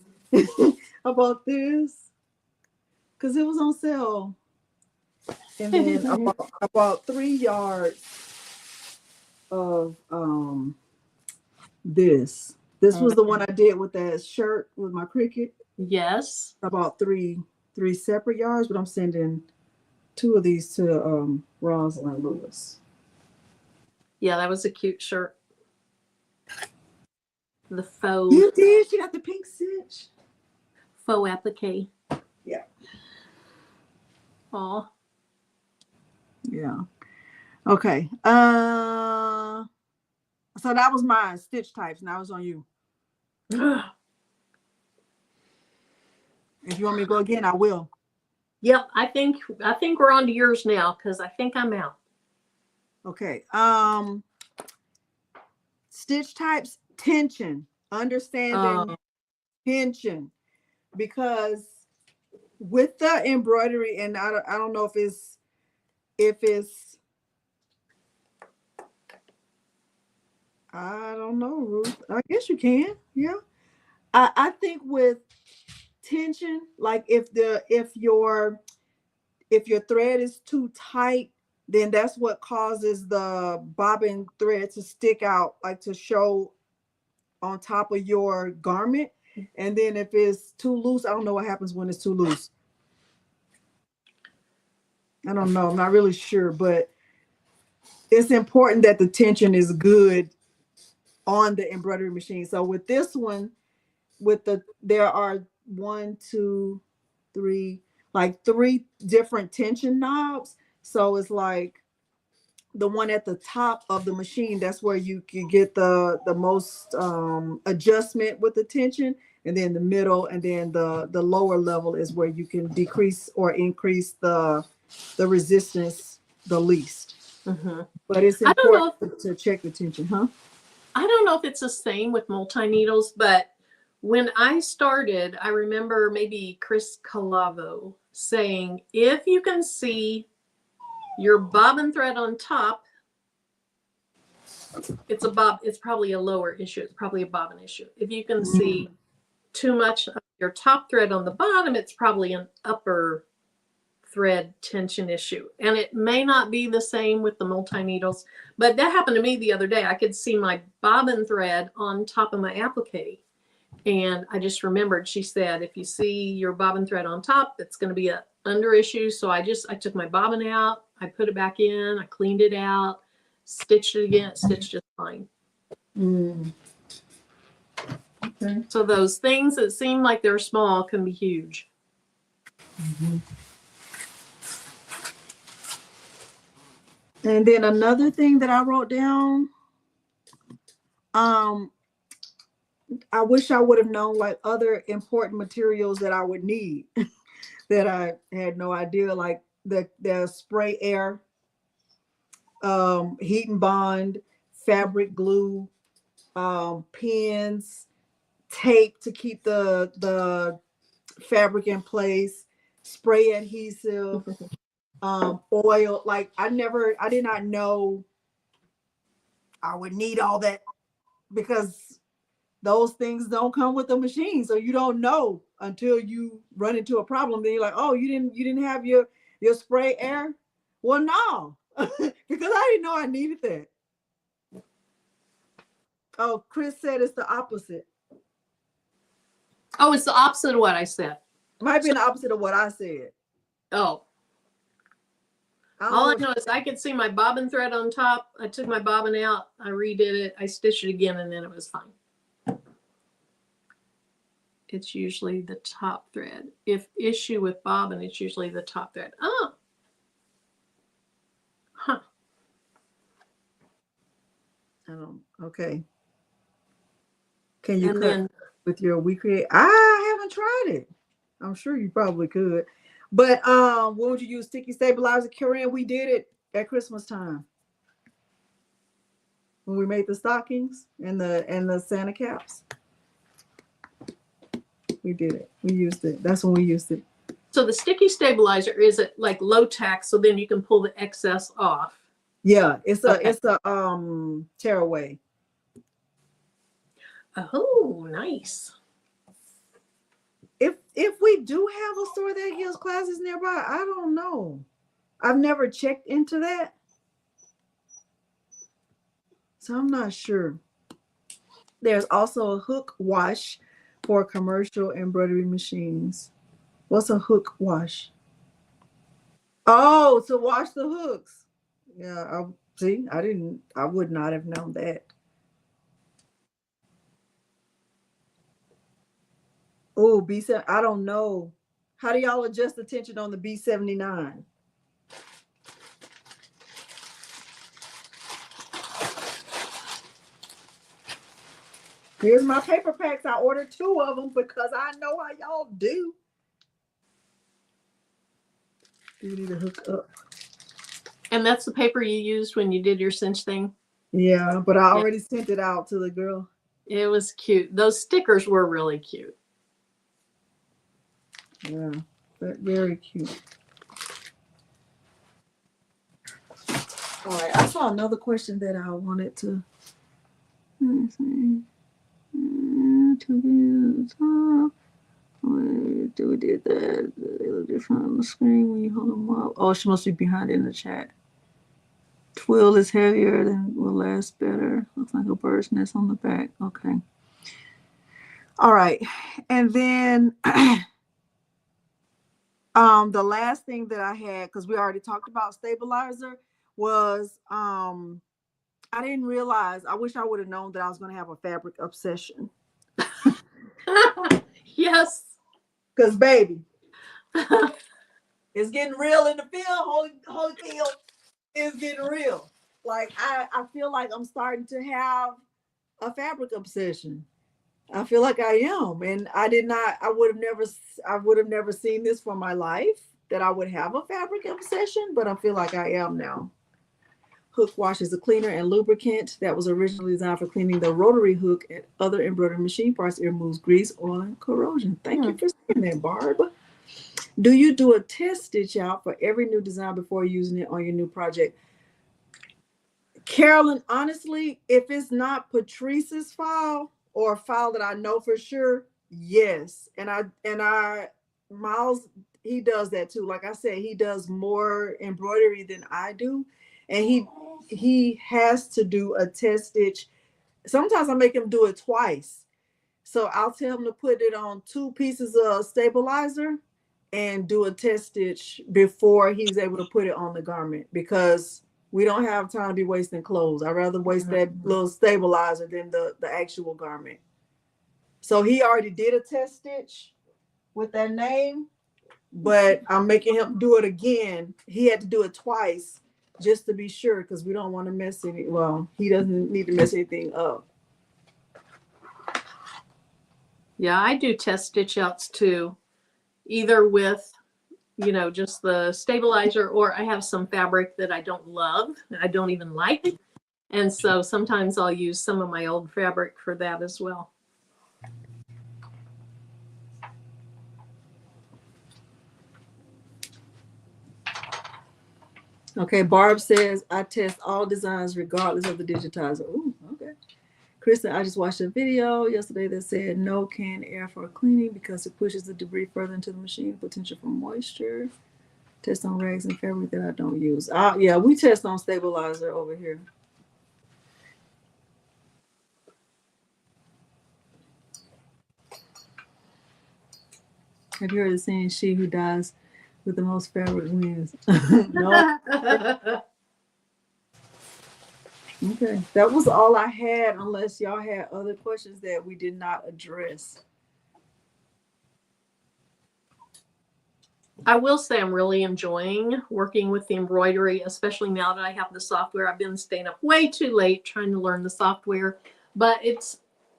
I bought this because it was on sale. And then I bought 3 yards of this. This was the one I did with that shirt with my Cricut. Yes. I bought three separate yards, but I'm sending 2 of these to Rosalind Lewis. Yeah, that was a cute shirt. The faux. You did? She got the pink stitch. Faux applique. Yeah. Aw. Yeah. Okay. So that was my stitch types. Now it's on you. If you want me to go again, I will. Yep, I think we're on to yours now because I think I'm out. Okay. Stitch types, tension, understanding tension, because with the embroidery, and I don't know if it's I don't know, Ruth. I guess you can. Yeah. I think with tension, like if your thread is too tight, then that's what causes the bobbin thread to stick out, like to show on top of your garment. And then if it's too loose, I don't know what happens when it's too loose. I don't know. I'm not really sure, but it's important that the tension is good on the embroidery machine. So with this one, there are 1, 2, 3, like 3 different tension knobs. So it's like the one at the top of the machine, that's where you can get the most adjustment with the tension, and then the middle, and then the lower level is where you can decrease or increase the resistance the least. Mm-hmm. But it's I don't know important to check the tension, huh? I don't know if it's the same with multi-needles, but when I started, I remember maybe Chris Calavo saying, if you can see your bobbin thread on top, it's probably a lower issue. It's probably a bobbin issue. If you can see too much of your top thread on the bottom, it's probably an upper thread tension issue. And it may not be the same with the multi-needles, but that happened to me the other day. I could see my bobbin thread on top of my applique. And I just remembered, she said, if you see your bobbin thread on top, it's going to be an under issue. So I took my bobbin out, I put it back in, I cleaned it out, stitched it again, it stitched just fine. Okay. So those things that seem like they're small can be huge. And then another thing that I wrote down, I wish I would have known like other important materials that I would need that I had no idea, like the spray air, heat and bond, fabric glue, pins, tape to keep the fabric in place, spray adhesive, oil. Like I did not know I would need all that, because those things don't come with the machine. So you don't know until you run into a problem. Then you're like, oh, you didn't have your spray air? Well, no, because I didn't know I needed that. Oh, Chris said it's the opposite. Oh, it's the opposite of what I said. Might be the opposite of what I said. Oh, all I know is I could see my bobbin thread on top. I took my bobbin out, I redid it, I stitched it again, and then it was fine. It's usually the top thread. If issue with bobbin, it's usually the top thread. Oh. Huh. Okay. Can you And cut then with your We Create? I haven't tried it. I'm sure you probably could. But what would you use? Sticky stabilizer, Korean? We did it at Christmas time when we made the stockings and the Santa caps. We did it. We used it. That's when we used it. so the sticky stabilizer, is it like low tack, so then you can pull the excess off? Yeah, it's a Okay. tearaway. Oh, nice. If we do have a store that gives classes nearby, I don't know. I've never checked into that, so I'm not sure. There's also a hook wash for commercial embroidery machines. What's a hook wash? Oh, to wash the hooks. Yeah, I would not have known that. Oh, B7, I don't know. How do y'all adjust the tension on the B79? Here's my paper packs. I ordered 2 of them because I know how y'all do. You need to hook up. And that's the paper you used when you did your cinch thing? Yeah, but I already sent it out to the girl. It was cute. Those stickers were really cute. Yeah, very cute. All right, I saw another question that I wanted to. Let's see. We did that. They look different on the screen when you hold them up. Oh, she must be behind in the chat. Twill is heavier than will last better. Looks like a bird's nest on the back. Okay. All right, and then the last thing that I had, because we already talked about stabilizer, was I didn't realize. I wish I would have known that I was going to have a fabric obsession. Yes. Because baby, it's getting real in the field. Holy field is getting real. like I feel like I'm starting to have a fabric obsession. I feel like I am, and I would have never seen this for my life, that I would have a fabric obsession, but I feel like I am now. Hook wash is a cleaner and lubricant that was originally designed for cleaning the rotary hook and other embroidery machine parts. It removes grease, oil, and corrosion. Thank you for saying that, Barb. Do you do a test stitch out for every new design before using it on your new project? Carolyn, honestly, if it's not Patrice's file or a file that I know for sure, yes. And I Miles, he does that too. Like I said, he does more embroidery than I do. And he has to do a test stitch. Sometimes I make him do it twice. So I'll tell him to put it on 2 pieces of stabilizer and do a test stitch before he's able to put it on the garment, because we don't have time to be wasting clothes. I'd rather waste that little stabilizer than the actual garment. So he already did a test stitch with that name, but I'm making him do it again. He had to do it twice just to be sure, because we don't want to mess any. Well, he doesn't need to mess anything up. Yeah, I do test stitch outs too, either with, just the stabilizer, or I have some fabric that I don't love, I don't even like. And so sometimes I'll use some of my old fabric for that as well. Okay, Barb says, I test all designs regardless of the digitizer. Ooh, okay. Kristen, I just watched a video yesterday that said no canned air for cleaning because it pushes the debris further into the machine, potential for moisture. Test on rags and fabric that I don't use. Yeah, we test on stabilizer over here. Have you heard the saying, she who dies with the most fabric wins? No. Okay, that was all I had, unless y'all had other questions that we did not address. I will say I'm really enjoying working with the embroidery, especially now that I have the software. I've been staying up way too late trying to learn the software, but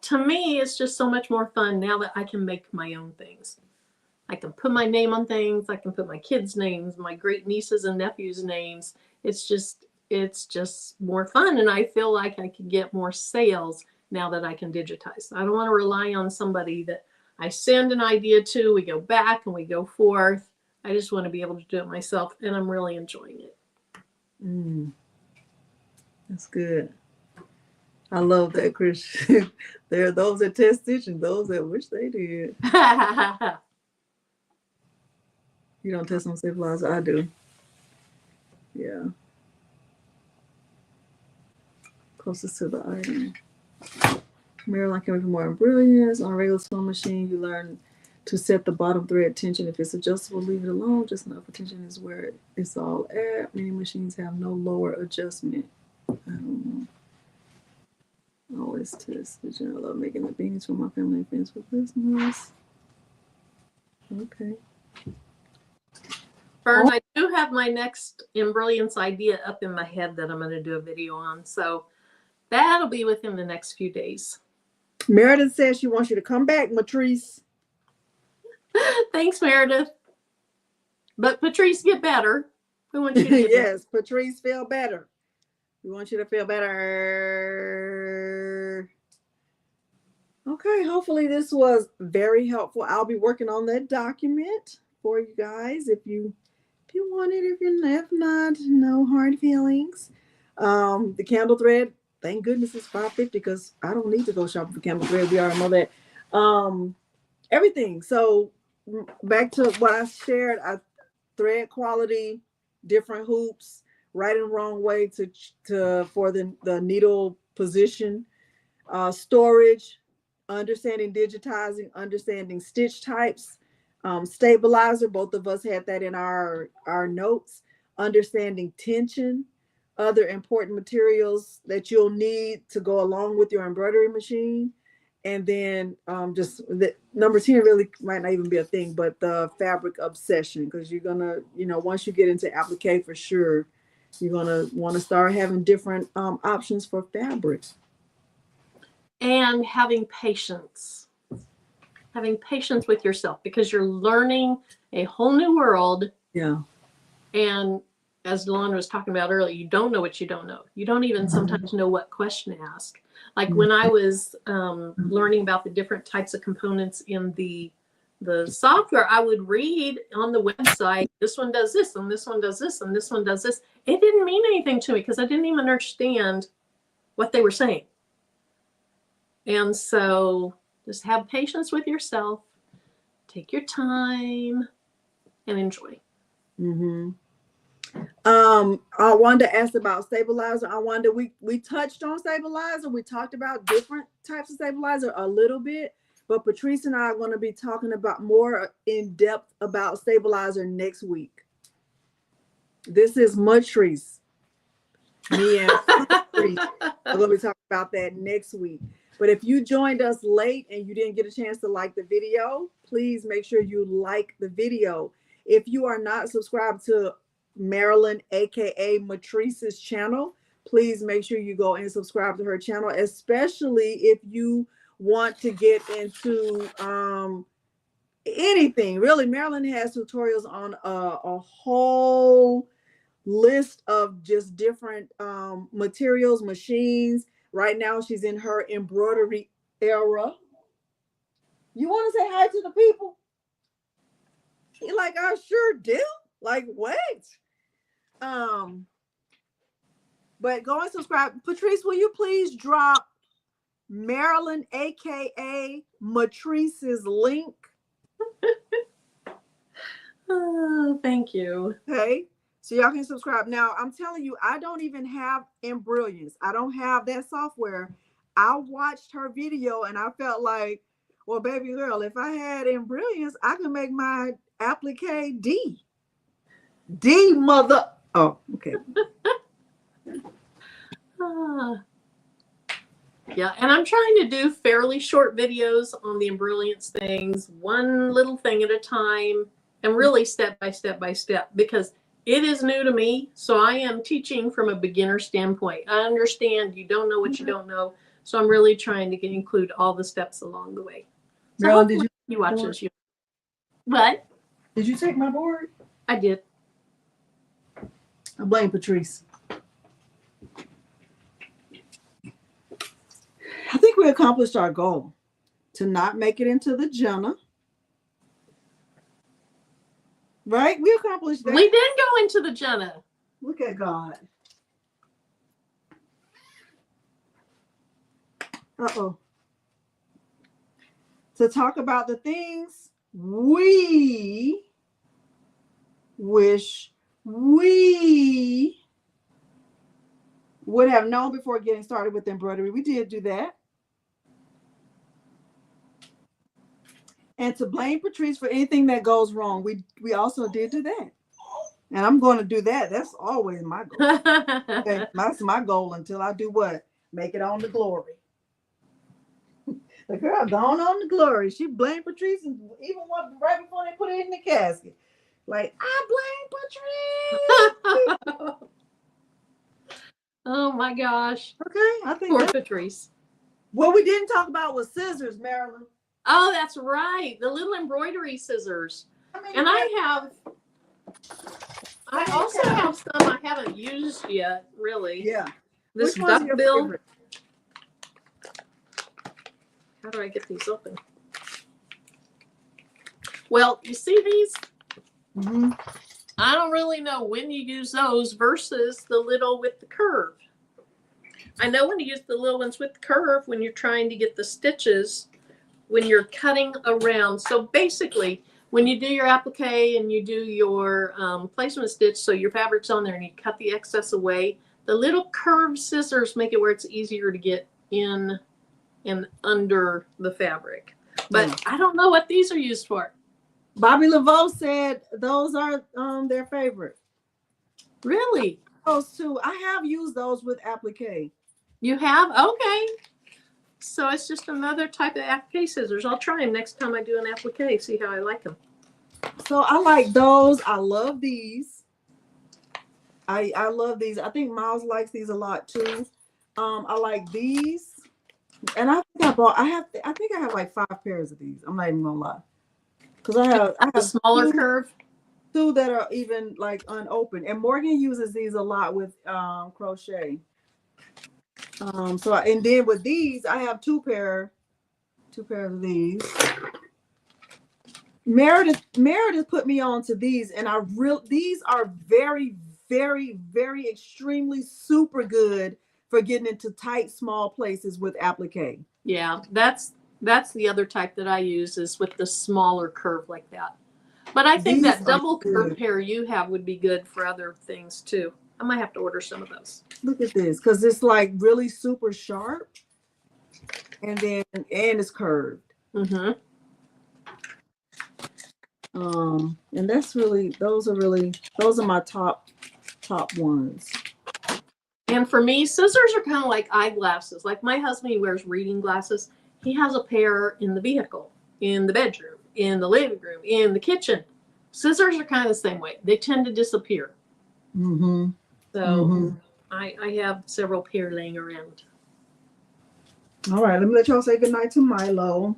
to me, it's just so much more fun now that I can make my own things. I can put my name on things. I can put my kids' names, my great nieces and nephews' names. It's just more fun, and I feel like I can get more sales now that I can digitize. I don't want to rely on somebody that I send an idea to, we go back and we go forth. I just want to be able to do it myself, and I'm really enjoying it. That's good. I love that, Christian. There are those that test stitch and those that wish they did. You don't test on stabilizer? I do. Yeah. Closest to the item. Marilyn, can we put more brilliance on a regular sewing machine? You learn to set the bottom thread tension. If it's adjustable, leave it alone. Just enough tension is where it's all at. Many machines have no lower adjustment. I don't know. Always test the general. I love making the beans for my family and friends for Christmas. Okay. Fern, I do have my next Embrilliance idea up in my head that I'm going to do a video on. So that'll be within the next few days. Meredith says she wants you to come back, Patrice. Thanks, Meredith. But Patrice, get better. We want you to get yes, better. Patrice, feel better. We want you to feel better. Okay, hopefully this was very helpful. I'll be working on that document for you guys if you want it. If not, no hard feelings. The candle thread, thank goodness it's $5.50 because I don't need to go shopping for candle thread. We already know that. Everything. So back to what I shared, thread quality, different hoops, right and wrong way for the needle position, storage, understanding digitizing, understanding stitch types, stabilizer. Both of us had that in our notes. Understanding tension, other important materials that you'll need to go along with your embroidery machine. And then just the number 10 really might not even be a thing, but the fabric obsession, because you're gonna, once you get into applique for sure, You're gonna want to start having different options for fabrics. And having patience with yourself, because you're learning a whole new world. Yeah. And as Delonda was talking about earlier, you don't know what you don't know. You don't even sometimes know what question to ask. Like when I was learning about the different types of components in the software, I would read on the website, this one does this, and this one does this, and this one does this. It didn't mean anything to me because I didn't even understand what they were saying. And so just have patience with yourself, take your time, and enjoy. Mm-hmm. I wanted to ask about stabilizer. I wonder, we touched on stabilizer. We talked about different types of stabilizer a little bit, but Patrice and I are going to be talking about more in depth about stabilizer next week. This is Patrice. Me and Patrice are going to be talking about that next week. But if you joined us late and you didn't get a chance to like the video, please make sure you like the video. If you are not subscribed to Marilyn, aka Patrice's channel, please make sure you go and subscribe to her channel, especially if you want to get into anything. Really, Marilyn has tutorials on a whole list of just different materials, machines. Right now, she's in her embroidery era. You want to say hi to the people? You're like, I sure do. Like, what? But go and subscribe. Patrice, will you please drop Marilyn, aka Patrice's link? Oh, thank you. Okay, so y'all can subscribe. Now, I'm telling you, I don't even have Embroidery. I don't have that software. I watched her video and I felt like, well, baby girl, if I had Embroidery, I could make my applique D mother. Oh, okay. Yeah, and I'm trying to do fairly short videos on the embrilliance things, one little thing at a time, and really step by step by step, because it is new to me. So I am teaching from a beginner standpoint. I understand you don't know what you don't know. So I'm really trying to include all the steps along the way. So Marilyn, did you watch this? What? Did you take my board? I did. I blame Patrice. I think we accomplished our goal to not make it into the Jenna. Right? We accomplished that. We did go into the Jenna. Look at God. Uh-oh. To talk about the things we wish we would have known before getting started with embroidery. We did do that. And to blame Patrice for anything that goes wrong. We also did do that. And I'm going to do that. That's always my goal. Okay, that's my goal until I do what? Make it on the glory. The girl gone on the glory. She blamed Patrice, and even right before they put it in the casket. Like, I blame Patrice. Oh my gosh. Okay, I think Poor Patrice. what we didn't talk about was scissors, Marilyn. Oh, that's right. The little embroidery scissors. And I also have some I haven't used yet, really. Yeah. This Which one's your duckbill. favorite? How do I get these open? Well, you see these? Mm-hmm. I don't really know when you use those versus the little with the curve. I know when to use the little ones with the curve when you're trying to get the stitches when you're cutting around. So basically, when you do your applique and you do your placement stitch, so your fabric's on there and you cut the excess away, the little curved scissors make it where it's easier to get in and under the fabric. But I don't know what these are used for. Bobby Laveau said those are their favorite. Really? Those two. I have used those with applique. You have? Okay. So it's just another type of applique scissors. I'll try them next time I do an applique, see how I like them. So I like those. I love these. I love these. I think Miles likes these a lot too. I like these, and I think I have like 5 pairs of these. I'm not even gonna lie, because I The have smaller curve. two that are even like unopened. And Morgan uses these a lot with crochet. And then with these, I have 2 pairs of these. Meredith put me on to these, and these are very, very, very extremely super good for getting into tight small places with applique. Yeah, that's the other type that I use, is with the smaller curve like that. But I think These that are double curve good. pair you have would be good for other things too. I might have to order some of those. Look at this, because it's like really super sharp, and it's curved. Mm-hmm. And those are my top ones. And for me, scissors are kind of like eyeglasses. Like my husband, he wears reading glasses. He has a pair in the vehicle, in the bedroom, in the living room, in the kitchen. Scissors are kind of the same way. They tend to disappear. Mm-hmm. So Mm-hmm. I have several pair laying around. All right, let me let y'all say goodnight to Milo.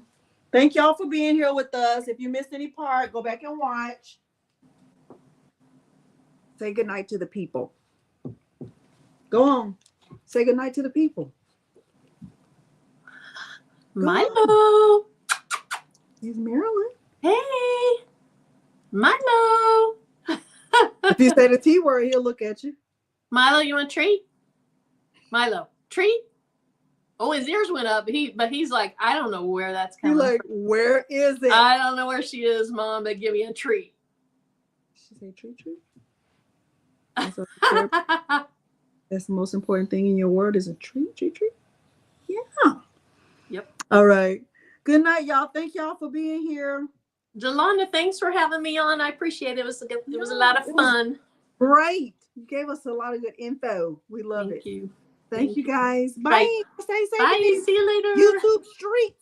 Thank y'all for being here with us. If you missed any part, go back and watch. Say goodnight to the people. Go on. Say goodnight to the people. Milo. Here's Marilyn. Hey. Milo. If you say the T word, he'll look at you. Milo, you want a treat? Milo, treat? Oh, his ears went up. But he's like, I don't know where that's He's coming like, from. where is it? I don't know where she is, Mom, but give me a treat. She say treat. That's the most important thing in your word is a treat. Yeah. Yep. All right. Good night, y'all. Thank y'all for being here. Delonda, thanks for having me on. I appreciate it. It was a lot of fun. Great. You gave us a lot of good info. We love it. Thank you. Thank you guys. Bye. Bye. Stay safe. Bye. See you later. YouTube street.